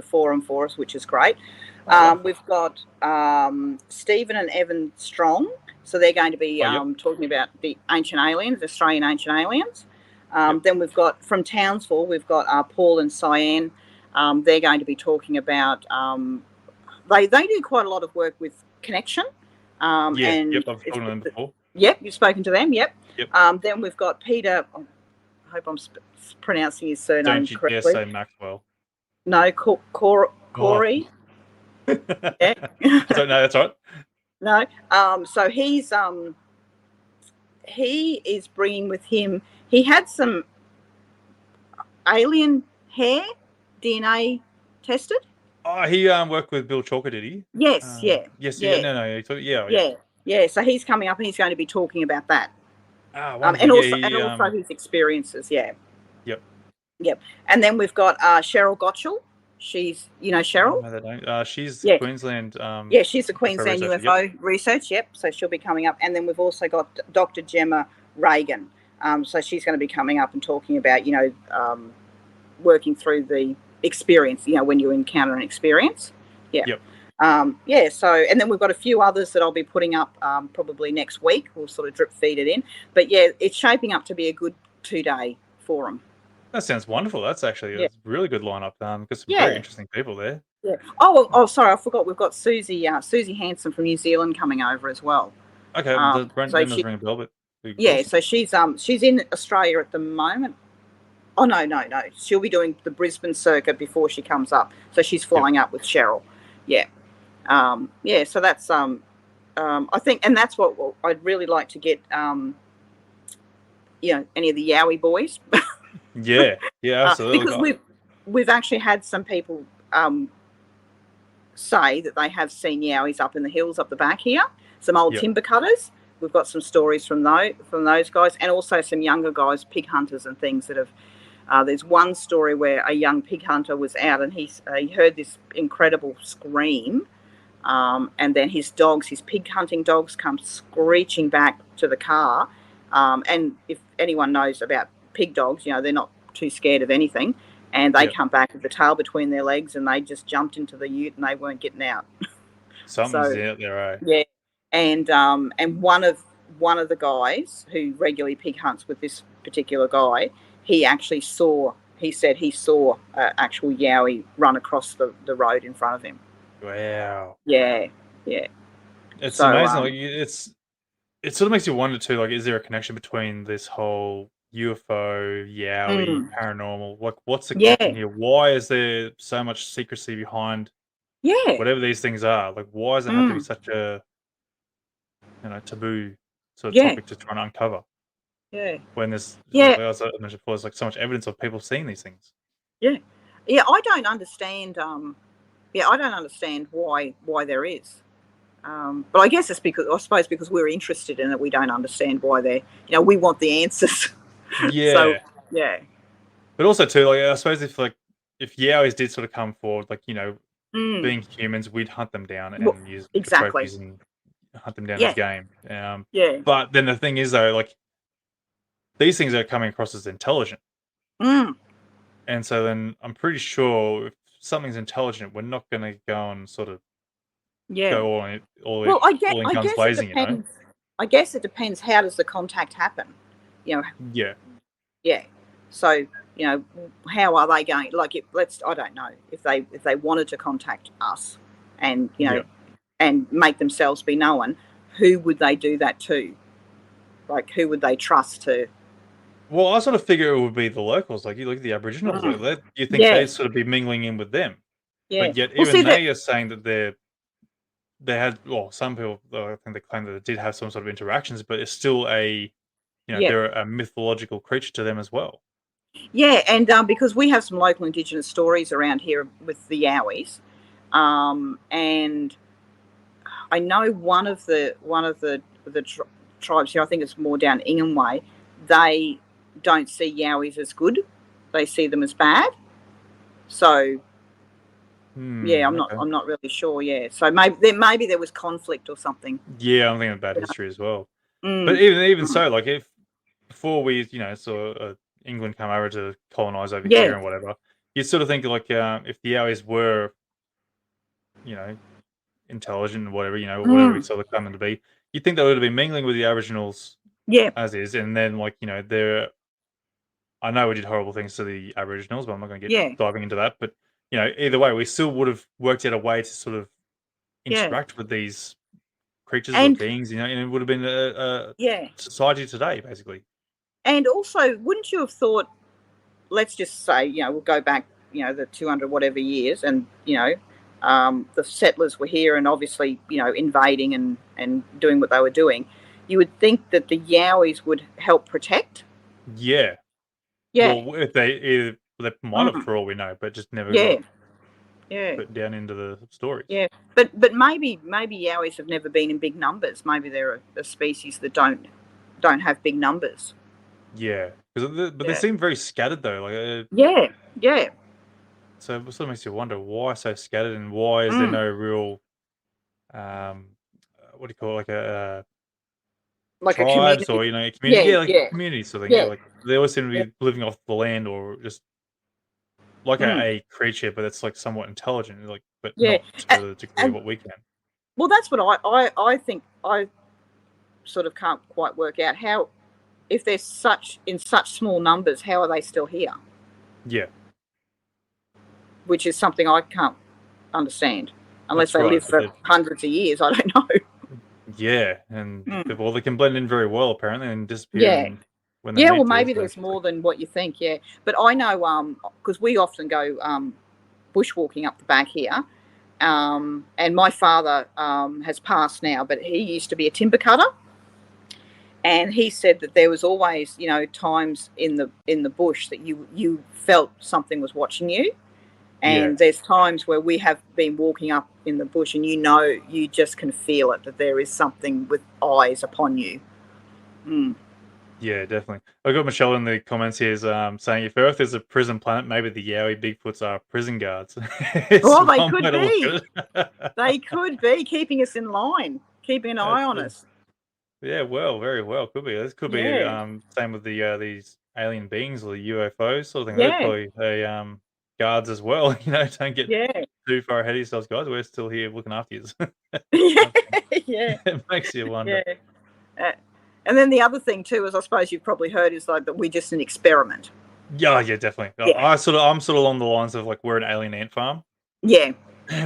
forum for us, which is great. Oh, wow. We've got Stephen and Evan Strong, so they're going to be Oh, yep. talking about the ancient aliens, Australian ancient aliens. Yep. Then we've got from Townsville, we've got Paul and Cyan. They're going to be talking about. They do quite a lot of work with connection. Yeah. And Yep. I've spoken to them before. Yep, you've spoken to them. Yep. Yep. Then we've got Peter. I hope I'm pronouncing his surname Don't you dare correctly. say Maxwell. No, Corey. Oh. Yeah. So, no, that's all right. No. So he is bringing with him. He had some alien hair DNA tested. Oh, he worked with Bill Chalker, did he? Yes. Yeah. Yes. Yeah. Yeah. No. Yeah. Yeah. So he's coming up and he's going to be talking about that. Ah, wonderful. And Yeah, also his experiences. Yeah. Yep. And then we've got Cheryl Gotchell. She's, Cheryl. I know that name. She's Yeah. Queensland. Yeah, she's the Queensland researcher. UFO research. Yep. So she'll be coming up. And then we've also got Dr. Gemma Reagan. So she's going to be coming up and talking about, working through the experience, when you encounter an experience. Yeah. Yep. So, and then we've got a few others that I'll be putting up probably next week. We'll sort of drip feed it in. But yeah, it's shaping up to be a good 2-day forum. That sounds wonderful. That's actually a really good lineup. Got some very interesting people there. Yeah. Oh, sorry, I forgot. We've got Susie Hanson from New Zealand coming over as well. Okay, does Brendan ring a bell? But yeah, so she's in Australia at the moment. Oh no, she'll be doing the Brisbane circuit before she comes up. So she's flying up with Cheryl. Yeah. So that's I think, and that's what I'd really like to get. Any of the Yowie boys. Yeah, absolutely. Because we've actually had some people say that they have seen Yowies up in the hills up the back here. Some old timber cutters. We've got some stories from those guys, and also some younger guys, pig hunters and things that have. There's one story where a young pig hunter was out and he heard this incredible scream, and then his pig hunting dogs, come screeching back to the car. And if anyone knows about pig dogs, they're not too scared of anything, and they come back with the tail between their legs, and they just jumped into the ute and they weren't getting out. Something's out there, right? Yeah, and one of the guys who regularly pig hunts with this particular guy, he said he saw an actual Yowie run across the road in front of him. Wow. Yeah. It's amazing. Like, it sort of makes you wonder too. Like, is there a connection between this whole UFO, Yowie, paranormal? Like, what's the connection here? Why is there so much secrecy behind whatever these things are? Like, why does it have to be such a taboo sort of topic to try and uncover? Yeah. When there's like I mentioned before, there's like so much evidence of people seeing these things. Yeah. I don't understand. I don't understand why there is. But I guess it's because we're interested in it, we don't understand why they're. We want the answers. Yeah. So, yeah. But also too, like, I suppose if Yowies did sort of come forward, like, being humans, we'd hunt them down and use trophies and hunt them down as game. But then the thing is though, like, these things are coming across as intelligent. And so then I'm pretty sure if something's intelligent, we're not going to go and sort of go all in guns blazing, I guess it depends. How does the contact happen? Yeah. So how are they going? Like, I don't know if they wanted to contact us, and and make themselves be known. Who would they do that to? Like, who would they trust to Well, I sort of figure it would be the locals, like you look at the Aboriginals, Mm. you think Yeah, they'd sort of be mingling in with them, yeah. but yet Well, see even that. they are saying that they had, well, some people, I think they claim that they did have some sort of interactions, but it's still Yeah, they're a mythological creature to them as well. yeah, and because we have some local Indigenous stories around here with the Yowies, and I know one of the tribes here. I think it's more down Ingham way. They don't see Yowies as good; they see them as bad. So yeah, I'm not Okay. I'm not really sure. Yeah, so maybe there was conflict or something. Yeah, I'm thinking about You know? history as well. But Mm, even mm, so, like if before we, saw England come over to colonize over yeah, here and whatever, you sort of think like if the Yowies were, you know, intelligent and whatever, whatever we mm, saw them coming to be, you'd think they would have been mingling with the Aboriginals yeah, as is, and then like they're. I know we did horrible things to the Aboriginals, but I'm not going to get yeah, diving into that. But either way, we still would have worked out a way to sort of yeah, interact with these creatures or and beings, and it would have been a yeah, society today, basically. and also, wouldn't you have thought? Let's just say, we'll go back, the 200 whatever years, and the settlers were here, and obviously, invading and doing what they were doing. You would think that the Yowies would help protect. Yeah. Yeah. Well, if they might have, Mm. for all we know, but just never got Yeah. Yeah. put down into the stories. Yeah. But maybe Yowies have never been in big numbers. Maybe they're a species that don't have big numbers. Yeah, but they Yeah. seem very scattered though. Like, Yeah. Yeah. so it sort of makes you wonder why so scattered and why is there Mm. no real what do you call it, like a Like a tribes community. or a community? Yeah. Yeah, like Yeah. community sort of thing. Yeah, Yeah. like they always seem Yeah. to be living off the land or just like Mm. a creature, but it's like somewhat intelligent, like but Yeah. not And, to the degree of and what we can. well, that's what I think. I sort of can't quite work out how, if they're in such small numbers, how are they still here? Yeah, Which is something I can't understand, unless that's they right. live But for they hundreds of years. I don't know. yeah, and Mm. well, they can blend in very well apparently and disappear Yeah, and when they yeah. Well, need to. maybe So there's more than what you think. Yeah, but I know because we often go bushwalking up the back here. And my father has passed now, but he used to be a timber cutter, and he said that there was always, times in the bush that you felt something was watching you, yeah, and there's times where we have been walking up in the bush, and you just can feel it, that there is something with eyes upon you. Mm. yeah, definitely. I got Michelle in the comments here is saying if Earth is a prison planet, maybe the Yowie Bigfoots are prison guards. It's Oh, they one could way to look be. at it. They could be keeping us in line, keeping an eye That's on us. yeah, well, very well, could be. This could be Yeah, same with the these alien beings or the UFOs sort of thing. They're yeah, probably guards as well. Don't get yeah, too far ahead of yourselves, guys. We're still here looking after you. yeah, Um, yeah, it makes you wonder. yeah. Uh, and then the other thing too is, I suppose you've probably heard, is like that we're just an experiment. Yeah, yeah, definitely. Yeah, I'm sort of along the lines of like we're an alien ant farm, yeah,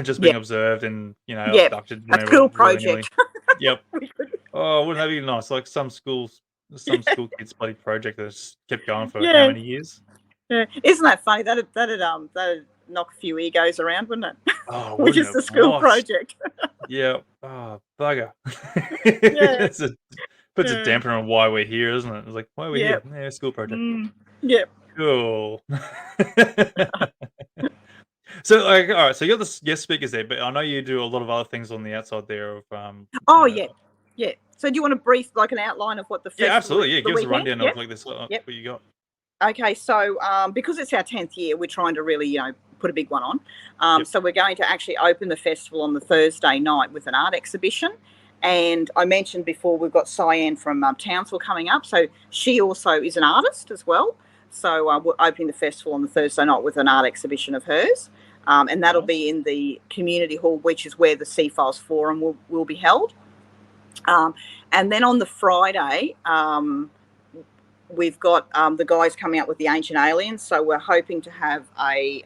just yeah, being observed and yeah. abducted A whenever school willy nilly. project. Yep. Oh, wouldn't that be nice? Like some school kids' bloody project that's kept going for how Yeah, many years? yeah. Isn't that funny? That'd knock a few egos around, wouldn't it? Oh, We're wouldn't just it? a school What? project. Yeah. Oh, bugger. Yeah, It's puts a yeah, dampener on why we're here, isn't it? It's like, why are we yeah, here? Yeah, school project. yeah. Cool. So, like, all right. So you're the guest speakers there, but I know you do a lot of other things on the outside there of, Oh, yeah, yeah. So do you want to brief, like, an outline of what the yeah, festival is absolutely. Yeah, for the give us a weekend? rundown of Yep, like this, yep. what you got. Okay, so because it's our 10th year, we're trying to really, put a big one on. Yep. So we're going to actually open the festival on the Thursday night with an art exhibition. And I mentioned before, we've got Cyan from Townsville coming up. So she also is an artist as well. So we're opening the festival on the Thursday night with an art exhibition of hers. And that'll Nice. be in the community hall, which is where the Sea Files Forum will be held. And then on the Friday, we've got the guys coming out with the Ancient Aliens. So we're hoping to have a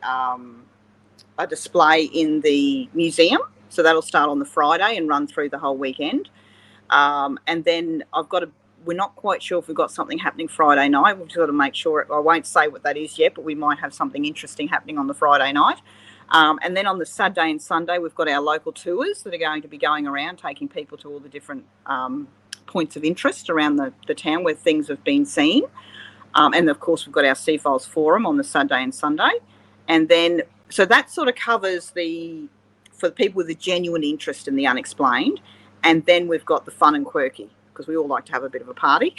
display in the museum. So that'll start on the Friday and run through the whole weekend. And then I've got we're not quite sure if we've got something happening Friday night. We've got to make sure. I won't say what that is yet, but we might have something interesting happening on the Friday night. And then on the Saturday and Sunday, we've got our local tours that are going to be going around, taking people to all the different points of interest around the town where things have been seen. And of course, we've got our Seafiles Forum on the Saturday and Sunday. And then, so that sort of covers for the people with a genuine interest in the unexplained. And then we've got the fun and quirky, because we all like to have a bit of a party.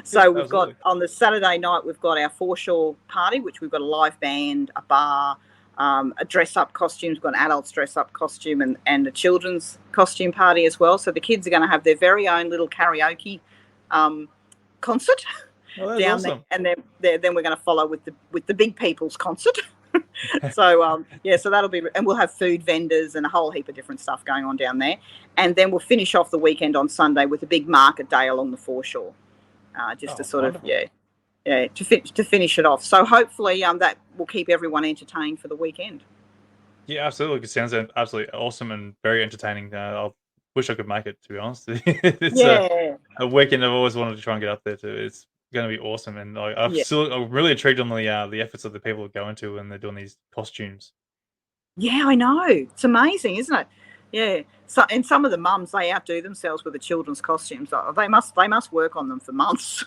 So we've got, on the Saturday night, we've got our foreshore party, which we've got a live band, a bar, a dress-up costume. We've got an adults dress-up costume and a children's costume party as well. So the kids are going to have their very own little karaoke concert down there, and then we're going to follow with the big people's concert. So so that'll be, and we'll have food vendors and a whole heap of different stuff going on down there, and then we'll finish off the weekend on Sunday with a big market day along the foreshore, just to sort wonderful. To finish it off. So hopefully that will keep everyone entertained for the weekend. Yeah, absolutely. It sounds absolutely awesome and very entertaining. I wish I could make it, to be honest. It's a weekend I've always wanted to try and get up there to. It's going to be awesome, and I'm really intrigued on the efforts of the people that go into when they're doing these costumes. Yeah, I know. It's amazing, isn't it? Yeah. So, and some of the mums, they outdo themselves with the children's costumes. They must work on them for months.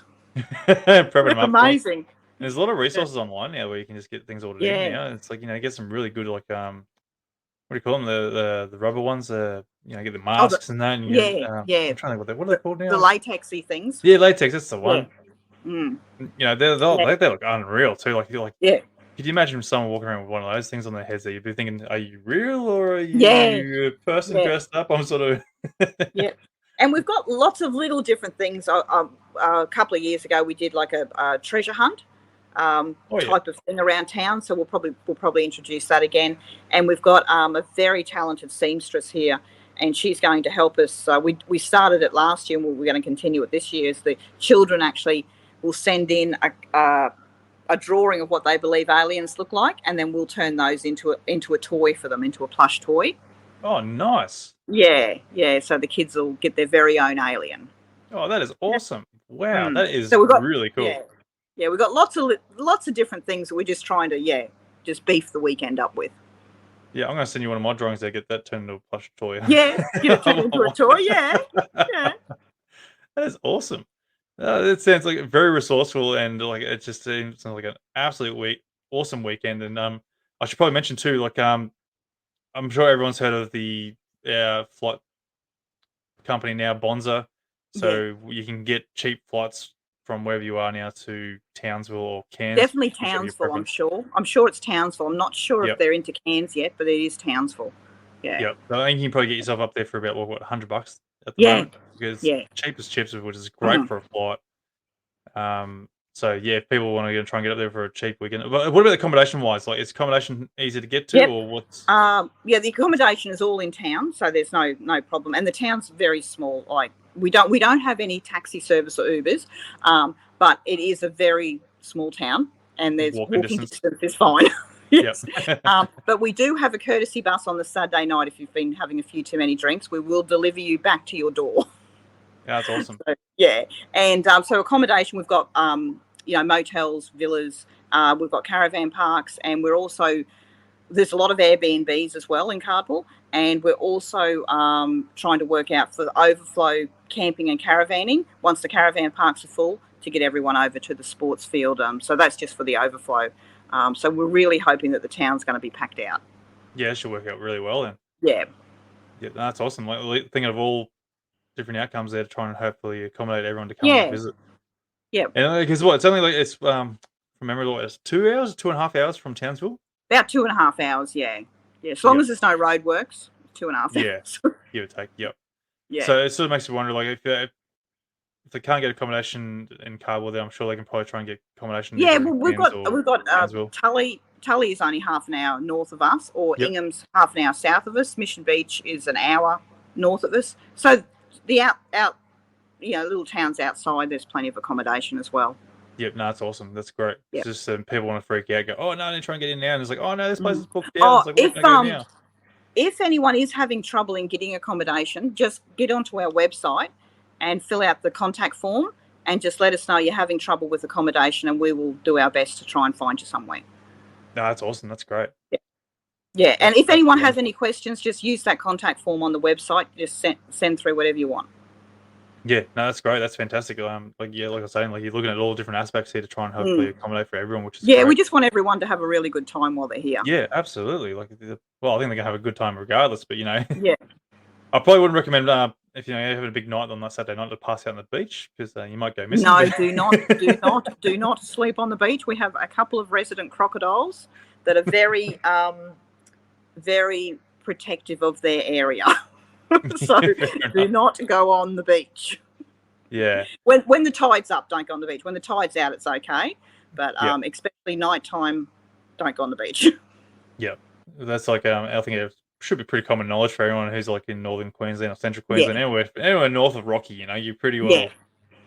Amazing. There's a lot of resources online now where you can just get things ordered in now. It's like, get some really good, like, what do you call them? The rubber ones, get the masks and that. And I'm trying to think what are they called now? The latexy things. Yeah, latex, that's the one. Mm. They look unreal too. Like, could you imagine someone walking around with one of those things on their heads that you'd be thinking, are you real or are you a person dressed up? I'm sort of... And we've got lots of little different things. A couple of years ago, we did like a treasure hunt type of thing around town. So we'll probably introduce that again. And we've got a very talented seamstress here, and she's going to help us. We started it last year, and we're going to continue it this year. As the children actually will send in a drawing of what they believe aliens look like, and then we'll turn those into a toy for them, into a plush toy. Oh, nice. Yeah. So the kids will get their very own alien. Oh, that is awesome. Wow, that is really cool. Yeah, we've got lots of different things that we're just trying to, just beef the weekend up with. Yeah, I'm going to send you one of my drawings there, get that turned into a plush toy. Yeah, get it turned into a toy, yeah. That is awesome. It sounds like very resourceful, and like it just seems like an absolute awesome weekend. And I should probably mention too, like I'm sure everyone's heard of the flight company now, Bonza. So you can get cheap flights from wherever you are now to Townsville or Cairns. Definitely Townsville, I'm sure. I'm sure it's Townsville. I'm not sure if they're into Cairns yet, but it is Townsville. Yeah. Yep. I think you can probably get yourself up there for about $100 at the moment. Because cheap as chips, which is great for a flight. So if people want to try and get up there for a cheap weekend. But what about accommodation wise? Like, is accommodation easy to get to, or what's? The accommodation is all in town, so there's no problem. And the town's very small. Like we don't have any taxi service or Ubers, but it is a very small town, and there's walking distance is fine. Yes. But we do have a courtesy bus on the Saturday night. If you've been having a few too many drinks, we will deliver you back to your door. Yeah, that's awesome. And so accommodation, we've got motels, villas, we've got caravan parks, and we're also, there's a lot of Airbnbs as well in Cardwell, and we're also trying to work out for the overflow camping and caravaning once the caravan parks are full, to get everyone over to the sports field. So that's just for the overflow. So we're really hoping that the town's going to be packed out. Yeah, it should work out really well then. Yeah, that's awesome. Like, thinking of all different outcomes there to try and hopefully accommodate everyone to come and visit. Yeah. And because it's only like, it's from memory, it's 2 hours, 2.5 hours from Townsville? About 2.5 hours, yeah. As long as there's no roadworks, 2.5 hours. Give or take, Yeah. So it sort of makes you wonder, like, if they can't get accommodation in Cardwell, then I'm sure they can probably try and get accommodation. Yeah, well, we've got Tully is only half an hour north of us, or Ingham's half an hour south of us. Mission Beach is an hour north of us. So the little towns outside, there's plenty of accommodation as well. Yep, no, that's awesome. That's great. Yep. It's just people want to freak out, go, oh no, they're trying to get in now, and it's like, oh no, this place is booked down. It's like, if anyone is having trouble in getting accommodation, just get onto our website and fill out the contact form, and just let us know you're having trouble with accommodation, and we will do our best to try and find you somewhere. No, that's awesome. That's great. Yeah, and if anyone has any questions, just use that contact form on the website. Just send through whatever you want. Yeah, no, that's great. That's fantastic. Like I was saying, like you're looking at all different aspects here to try and hopefully accommodate for everyone, which is great. We just want everyone to have a really good time while they're here. Yeah, absolutely. Like, well, I think they're gonna have a good time regardless. But yeah, I probably wouldn't recommend if you're having a big night on that Saturday night to pass out on the beach because you might go missing. No, do not sleep on the beach. We have a couple of resident crocodiles that are very very protective of their area. So do not go on the beach. Yeah. When the tide's up, don't go on the beach. When the tide's out, it's okay. But especially nighttime, don't go on the beach. Yeah. That's like I think it should be pretty common knowledge for everyone who's like in northern Queensland or central Queensland. Anywhere north of Rocky, you pretty well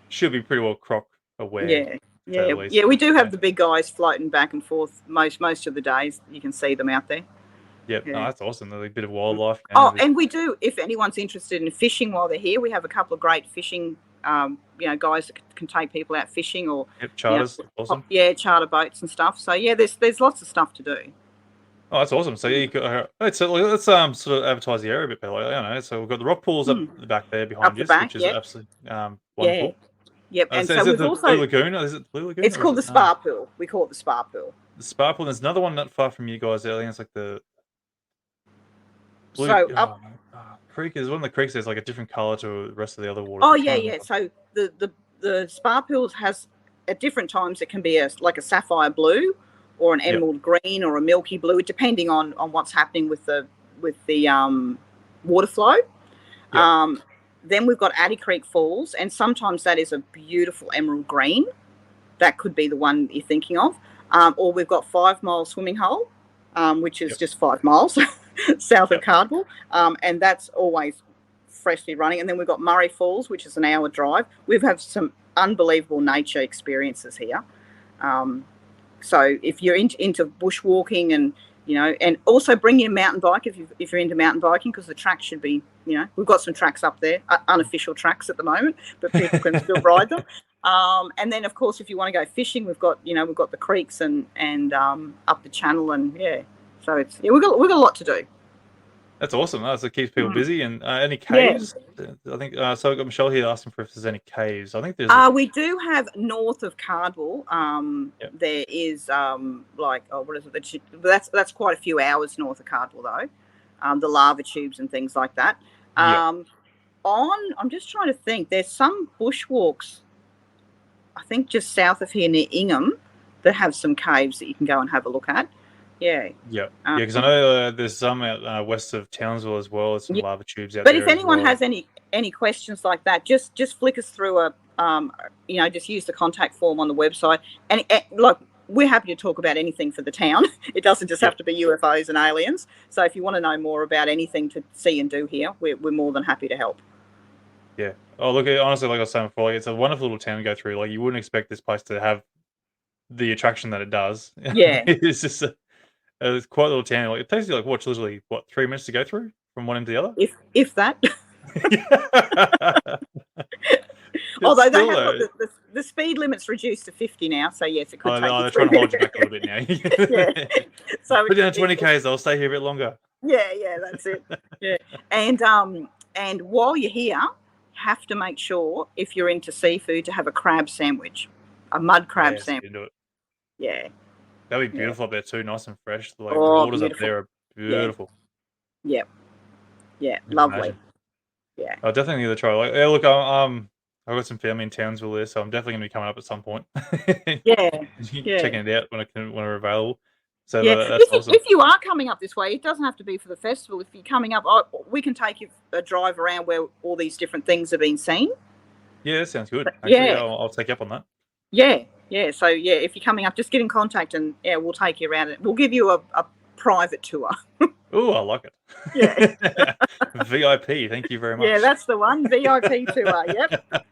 should be pretty well croc aware. Yeah. We do have the big guys floating back and forth most of the days. You can see them out there. Yep. Yeah. No, that's awesome. There's a bit of wildlife. And we do, if anyone's interested in fishing while they're here, we have a couple of great fishing, guys that can take people out fishing or charters. Awesome. Yeah, charter boats and stuff. So yeah, there's lots of stuff to do. Oh, that's awesome. So you got, let's sort of advertise the area a bit better. Like, so we've got the rock pools up the back there behind you, which is absolutely wonderful. Yep. And so we've also Blue Lagoon. Is it Blue Lagoon? It's called the Spa Pool. We call it the Spa Pool. The Spa Pool. There's another one not far from you guys. I think it's like the Blue, creek is one of the creeks. There's like a different color to the rest of the other water. Oh yeah. So the Spa Pools has at different times it can be like a sapphire blue or an emerald green or a milky blue, depending on what's happening with the water flow. Yep. Then we've got Addy Creek Falls, and sometimes that is a beautiful emerald green. That could be the one you're thinking of. Or we've got 5 Mile Swimming Hole, which is just 5 miles south of Cardwell, and that's always freshly running. And then we've got Murray Falls, which is an hour drive. We've had some unbelievable nature experiences here. So if you're into bushwalking and and also bring your mountain bike if you're into mountain biking, because the track should be, we've got some tracks up there, unofficial tracks at the moment, but people can still ride them. And then of course, if you want to go fishing, we've got the creeks and up the channel, and so it's we've got a lot to do. That's awesome. So it keeps people busy. And any caves? I think so. I've got Michelle here asking for if there's any caves. I think there's. We do have north of Cardwell. There is what is it? That's quite a few hours north of Cardwell though. The lava tubes and things like that. I'm just trying to think. There's some bushwalks, I think, just south of here near Ingham, that have some caves that you can go and have a look at. Yeah. Because I know there's some out west of Townsville as well. There's some lava tubes out there. But if anyone has any questions like that, just flick us through just use the contact form on the website. And we're happy to talk about anything for the town. It doesn't just have to be UFOs and aliens. So if you want to know more about anything to see and do here, we're more than happy to help. Yeah. Oh, look, honestly, like I was saying before, it's a wonderful little town to go through. Like, you wouldn't expect this place to have the attraction that it does. Yeah. It's just it's quite a little town. Like, it takes you literally 3 minutes to go through from one end to the other. If that. Although they have the speed limit's reduced to 50 now, so yes, it could take you they're trying to hold you back a little bit now. So put down 20 k's. I'll stay here a bit longer. Yeah, that's it. Yeah, and while you're here, have to make sure, if you're into seafood, to have a crab sandwich, a mud crab sandwich. Do it. Yeah. That'd be beautiful up there too, nice and fresh. Like, the waters up there are beautiful. Yeah, lovely. Imagine. Yeah. I'll definitely need to try. Like, look, I've got some family in Townsville there, so I'm definitely going to be coming up at some point. Checking it out when we're available. So that's awesome. If you are coming up this way, it doesn't have to be for the festival. If you're coming up, we can take you a drive around where all these different things are being seen. Yeah, that sounds good. Actually, I'll take you up on that. Yeah. So if you're coming up, just get in contact and we'll take you around it. We'll give you a private tour. Oh, I like it. Yeah. VIP. Thank you very much. Yeah, that's the one. VIP tour. Yep.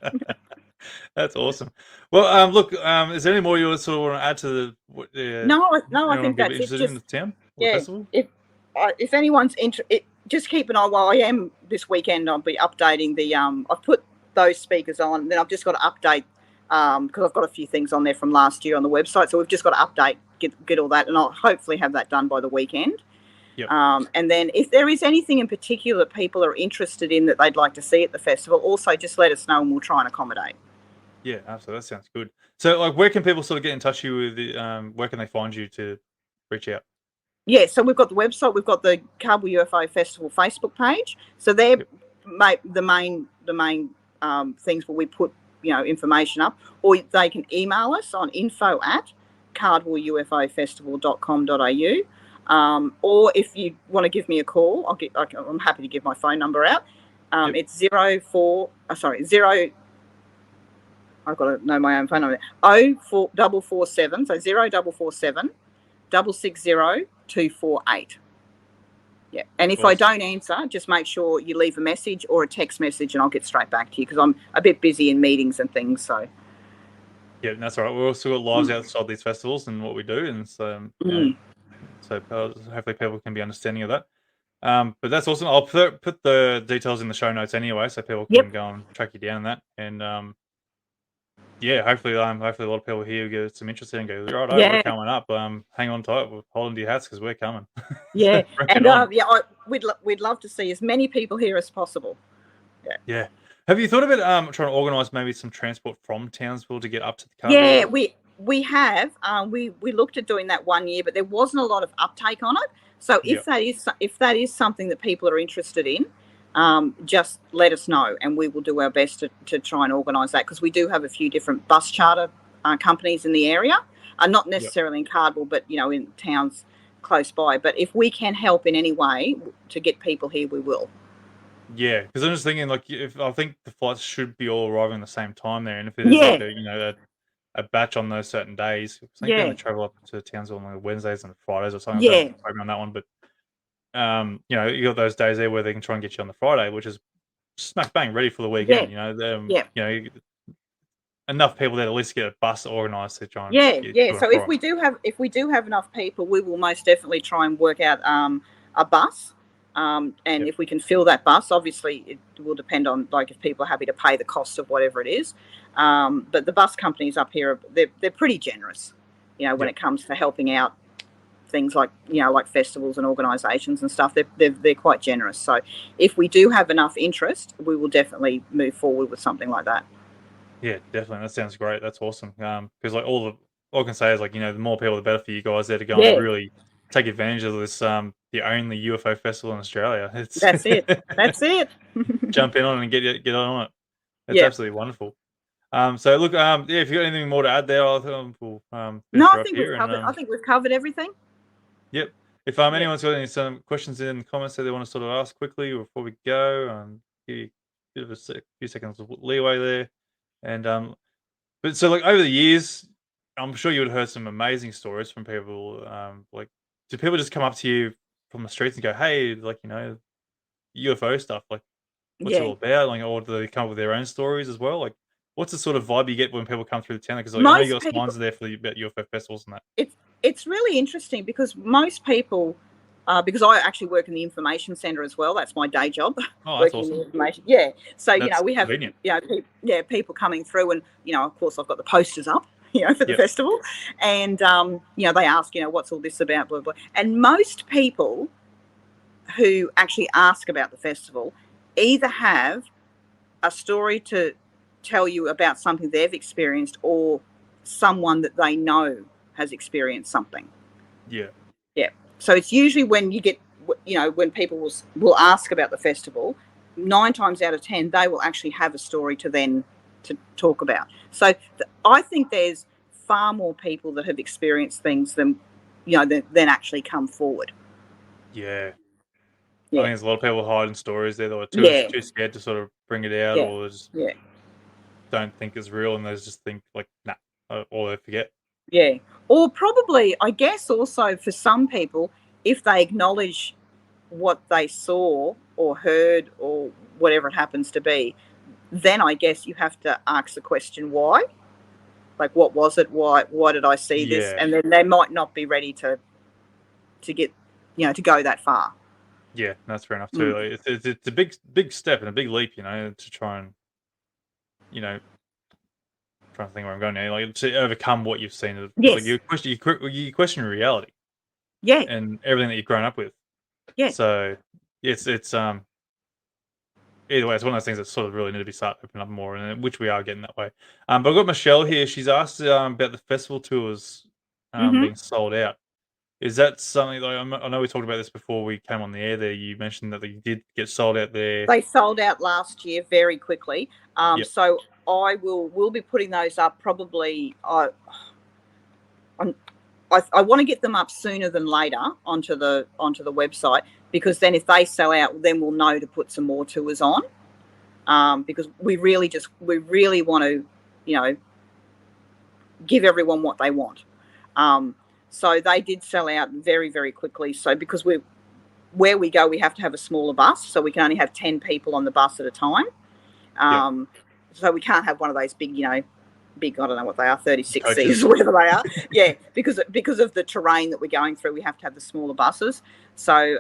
That's awesome. Well, look, is there any more you sort of want to add to the? No, I think that's it. Interested in the town or festival? If anyone's interested, just keep an eye. While I am this weekend, I'll be updating the. I've put those speakers on, and then I've just got to update because I've got a few things on there from last year on the website. So we've just got to update, get all that, and I'll hopefully have that done by the weekend. Yep. And then if there is anything in particular that people are interested in that they'd like to see at the festival, also just let us know and we'll try and accommodate. Yeah, absolutely. That sounds good. So, like, where can people sort of get in touch with you? Where can they find you to reach out? Yeah, so we've got the website, we've got the Cardwell UFO Festival Facebook page. So they're the main things where we put information up, or they can email us on info@cardwellufofestival.com.au. Or if you want to give me a call, I'm happy to give my phone number out. It's 0. I've got to know my own phone number. 0447, so 0447 660 248. Yeah, and if I don't answer, just make sure you leave a message or a text message, and I'll get straight back to you because I'm a bit busy in meetings and things. So yeah, that's all right. We've also got lives outside these festivals and what we do, and so so hopefully people can be understanding of that. But that's awesome. I'll put the details in the show notes anyway, so people can go and track you down in that. And yeah, hopefully a lot of people here get some interest in and go, right, we're coming up. Hang on tight, we're holding to your hats because we're coming. Yeah, and we'd love to see as many people here as possible. Yeah. Have you thought about trying to organise maybe some transport from Townsville to get up to the Cardwell? Yeah, we have. We looked at doing that one year, but there wasn't a lot of uptake on it. So if that is something that people are interested in, just let us know, and we will do our best to try and organise that, because we do have a few different bus charter companies in the area, not necessarily in Cardwell, but in towns close by. But if we can help in any way to get people here, we will. Yeah, because I'm just thinking, like, if I think the flights should be all arriving at the same time there, and if there's like a batch on those certain days, I think they only travel up to Townsville on like Wednesdays and Fridays or something. Don't quote me on that one, but you got those days there where they can try and get you on the Friday, which is smack bang ready for the weekend. Enough people there to at least get a bus organised to try and So if we do have enough people, we will most definitely try and work out a bus. And if we can fill that bus, obviously it will depend on like if people are happy to pay the cost of whatever it is. But the bus companies up here, they're pretty generous, when it comes to helping out things like like festivals and organisations and stuff. They're quite generous. So if we do have enough interest, we will definitely move forward with something like that. Yeah, definitely. That sounds great. That's awesome. Because like all I can say is like the more people, the better for you guys there to go and really take advantage of this. The only UFO festival in Australia. That's it. That's it. Jump in on it and get on it. That's absolutely wonderful. So look, if you got anything more to add there, we'll no, I think we've covered. I think we've covered everything. Yep. If anyone's got some questions in the comments that they want to sort of ask quickly before we go, give you a bit of a few seconds of leeway there. And but so like over the years, I'm sure you would have heard some amazing stories from people. Like, do people just come up to you from the streets and go, "Hey, like UFO stuff, like what's it all about?" Like, or do they come up with their own stories as well? Like, what's the sort of vibe you get when people come through the town? Because like, I know you got signs there about UFO festivals and that. It's really interesting because most people. Because I actually work in the information centre as well. That's my day job. Oh, that's awesome. In the information. Yeah. So, that's we have, people coming through and, of course I've got the posters up, for the festival. And, they ask, what's all this about, blah, blah. And most people who actually ask about the festival either have a story to tell you about something they've experienced or someone that they know has experienced something. Yeah. Yeah. So it's usually when you get, when people will ask about the festival, 9 times out of 10, they will actually have a story to talk about. So I think there's far more people that have experienced things than actually come forward. Yeah. I think there's a lot of people hiding stories there that are too scared to sort of bring it out or just don't think it's real and they just think like, nah, or they forget. Yeah. Or probably, I guess also for some people, if they acknowledge what they saw or heard or whatever it happens to be, then I guess you have to ask the question, why? Like, what was it? Why did I see this? And then they might not be ready to get, to go that far. Yeah, that's fair enough too. Like, it's a big step and a big leap, to try and, trying to think where I'm going now. Like to overcome what you've seen, like Yes. you question reality Yeah. and everything that you've grown up with. Yeah. So it's either way, it's one of those things that sort of really need to be start opening up more, and which we are getting that way. But I've got Michelle here. She's asked about the festival tours Hmm. being sold out. Is that something like I know we talked about this before we came on the air? There, you mentioned that they did get sold out there. They sold out last year very quickly. Yep. So we'll be putting those up probably. I want to get them up sooner than later onto the website, because then if they sell out, then we'll know to put some more tours on. Because we really want to, give everyone what they want. So they did sell out very, very quickly. So because where we go, we have to have a smaller bus, so we can only have 10 people on the bus at a time. So we can't have one of those big, big, I don't know what they are, 36 Coaches. seats or whatever they are. Yeah, because of the terrain that we're going through, we have to have the smaller buses. So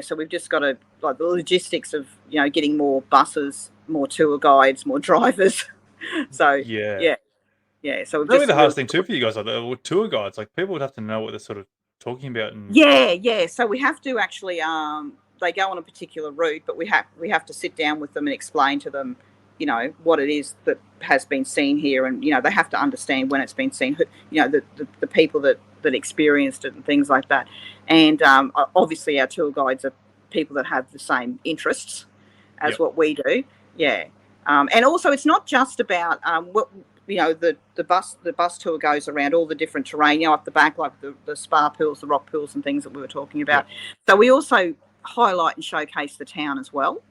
so we've just got to, like, the logistics of getting more buses, more tour guides, more drivers. So Yeah. So we've That'd be just the hardest thing too for you guys, like the tour guides. Like people would have to know what they're sort of talking about. And yeah. So we have to actually they go on a particular route, but we have to sit down with them and explain to them, what it is that has been seen here, and they have to understand when it's been seen, the people that experienced it and things like that. And obviously our tour guides are people that have the same interests as what we do. Yeah. And also it's not just about what the bus tour goes around all the different terrain, up the back, like the spa pools, the rock pools and things that we were talking about. So we also highlight and showcase the town as well.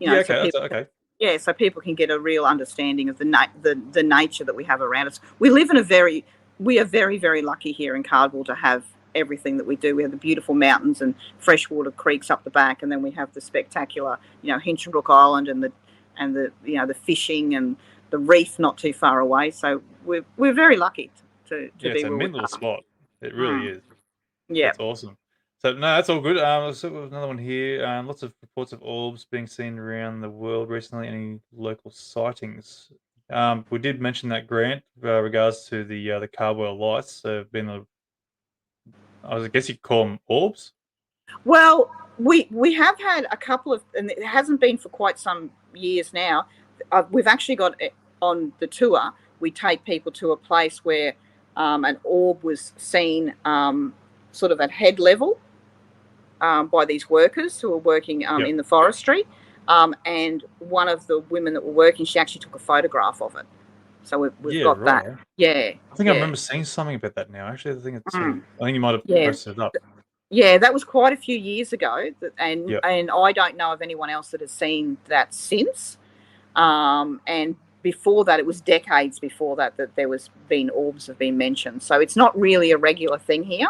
okay. Yeah, so people can get a real understanding of the nature that we have around us. We are very, very lucky here in Cardwell to have everything that we do. We have the beautiful mountains and freshwater creeks up the back, and then we have the spectacular, Hinchinbrook Island and the fishing and the reef not too far away. So we're very lucky to be It's a where we mint little are. spot. It really is. Yeah. That's awesome. So no, that's all good. Let's look at another one here. Lots of reports of orbs being seen around the world recently. Any local sightings? We did mention that, Grant, regards to the Cardwell lights. Been I guess you could call them orbs. Well, we have had a couple of, and it hasn't been for quite some years now. We've actually got on the tour. We take people to a place where an orb was seen, sort of at head level, by these workers who are working in the forestry. And one of the women that were working, she actually took a photograph of it. So we've got that. Yeah. I think I remember seeing something about that now. Actually, I think it's. I think you might have posted it up. Yeah, that was quite a few years ago, and I don't know of anyone else that has seen that since. And before that, it was decades before that there was orbs have been mentioned. So it's not really a regular thing here.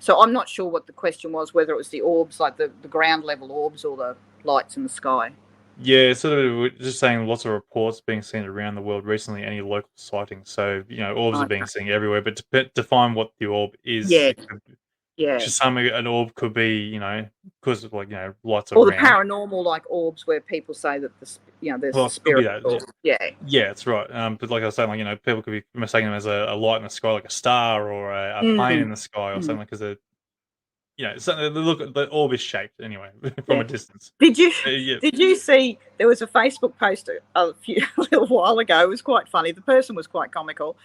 So I'm not sure what the question was, whether it was the orbs, like the ground level orbs, or the lights in the sky. Yeah, sort of just saying lots of reports being seen around the world recently, any local sightings. So, orbs are being seen everywhere, but to define what the orb is, just something, an orb could be, because of lights or around. Or the paranormal, like orbs, where people say that there's a spirit. Yeah, that's right. But like I was saying, people could be mistaking them as a light in the sky, like a star or a plane in the sky or something, because the orb is shaped anyway from a distance. Did you see there was a Facebook post a little while ago? It was quite funny. The person was quite comical,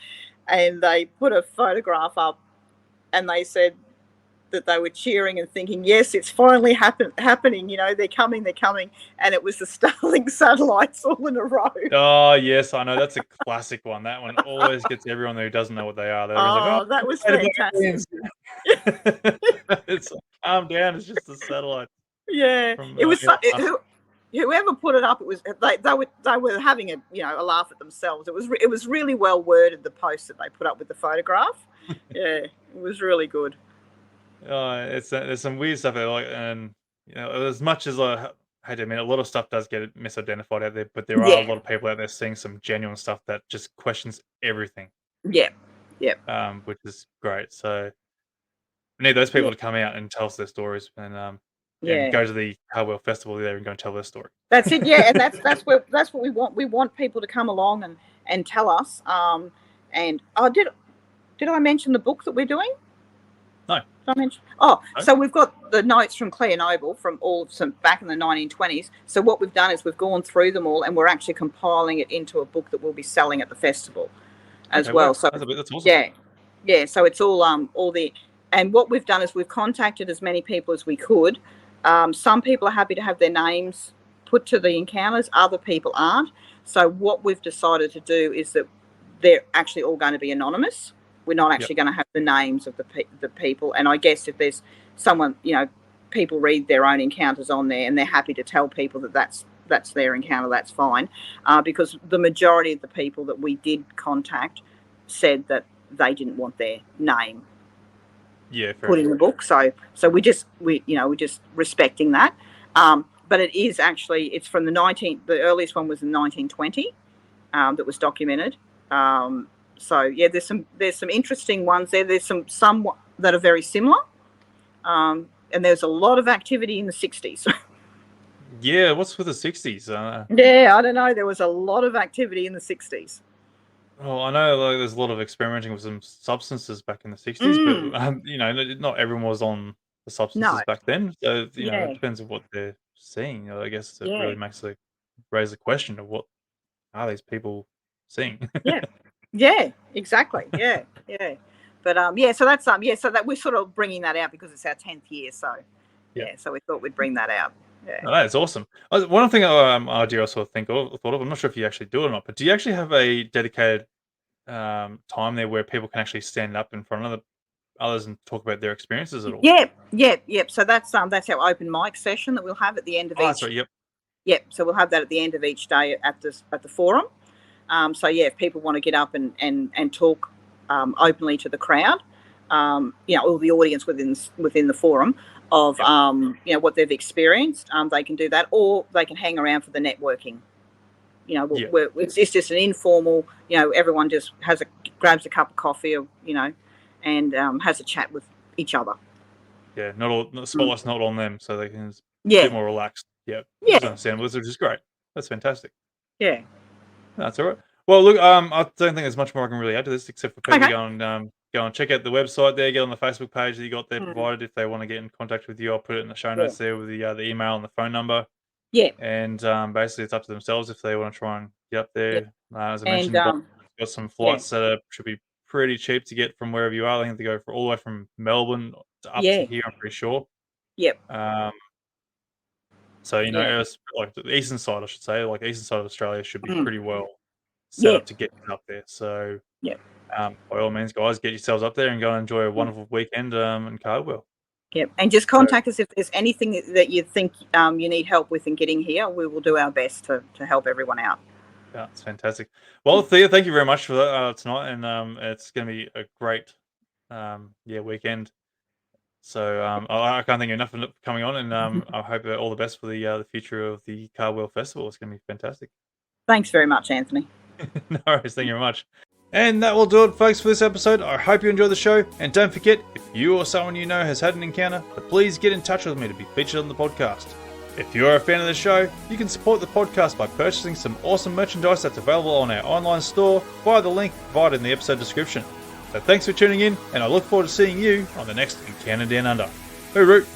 and they put a photograph up, and they said that they were cheering and thinking, yes, it's finally happening. They're coming, and it was the Starlink satellites all in a row. Oh yes, I know, that's a classic one. That one always gets everyone who doesn't know what they are. That was fantastic. It's calm down. It's just a satellite. Yeah, it was. Whoever put it up, it was they were having a laugh at themselves. It was really well worded, the post that they put up with the photograph. Yeah, it was really good. There's some weird stuff there, and as much as I hate to admit, a lot of stuff does get misidentified out there, but there are a lot of people out there seeing some genuine stuff that just questions everything. Yeah. Which is great. So we need those people to come out and tell us their stories, and Yeah. and go to the Cardwell Festival there and go and tell their story. That's it. Yeah, and that's what we want. We want people to come along and tell us. And did I mention the book that we're doing? No. No. So we've got the notes from Clea Noble from some back in the 1920s. So what we've done is we've gone through them all, and we're actually compiling it into a book that we'll be selling at the festival as well. So that's awesome. Yeah. So it's all and what we've done is we've contacted as many people as we could. Some people are happy to have their names put to the encounters. Other people aren't. So what we've decided to do is that they're actually all going to be anonymous. We're not actually going to have the names of the people. And I guess if there's someone, people read their own encounters on there and they're happy to tell people that that's their encounter, that's fine. Because the majority of the people that we did contact said that they didn't want their name put in the book. So we're just respecting that. But it is actually, it's from the earliest one was in 1920 that was documented. So yeah, there's some interesting ones there. There's some that are very similar, and there's a lot of activity in the 60s. Yeah, what's with the 60s? Yeah, I don't know. There was a lot of activity in the 60s. Well, I know there's a lot of experimenting with some substances back in the 60s, but not everyone was on the substances back then. So it depends on what they're seeing. I guess it really raise the question of what are these people seeing? Yeah, exactly. Yeah. But so that's so that we're sort of bringing that out because it's our 10th year. So so we thought we'd bring that out. Yeah, that's awesome. One thing I do also thought of. I'm not sure if you actually do it or not, but do you actually have a dedicated time there where people can actually stand up in front of others and talk about their experiences at all? Yep. So that's our open mic session that we'll have at the end of each. That's right. Yep. So we'll have that at the end of each day at the forum. So if people want to get up and talk openly to the crowd, or the audience within the forum of what they've experienced, they can do that, or they can hang around for the networking. It's just an informal. Everyone just grabs a cup of coffee, and has a chat with each other. Yeah, the spotlight's not on them, so they can get more relaxed. Yeah, that's understandable, which is great. That's fantastic. Yeah. That's all right. Well, look, I don't think there's much more I can really add to this, except for people go and check out the website there, get on the Facebook page that you got there provided. If they want to get in contact with you, I'll put it in the show notes there with the email and the phone number. Yeah. And basically, it's up to themselves if they want to try and get up there. As I mentioned, got some flights that should be pretty cheap to get from wherever you are. I think they go all the way from Melbourne up to here, I'm pretty sure. Yep. So, it's like the eastern side, I should say, like the eastern side of Australia should be pretty well set up to get up there. So, by all means, guys, get yourselves up there and go and enjoy a wonderful weekend in Cardwell. Yep. And just contact us if there's anything that you think you need help with in getting here. We will do our best to help everyone out. Yeah, it's fantastic. Well, Thea, thank you very much for that tonight. And it's going to be a great weekend. So I can't think of enough of coming on, and I hope all the best for the future of the Cardwell Festival. It's going to be fantastic. Thanks very much, Anthony. No worries, thank you very much. And that will do it, folks, for this episode. I hope you enjoyed the show, and don't forget, if you or someone you know has had an encounter, please get in touch with me to be featured on the podcast. If you're a fan of the show, you can support the podcast by purchasing some awesome merchandise that's available on our online store via the link provided in the episode description. So thanks for tuning in, and I look forward to seeing you on the next Encounter Down Under. Hooroo!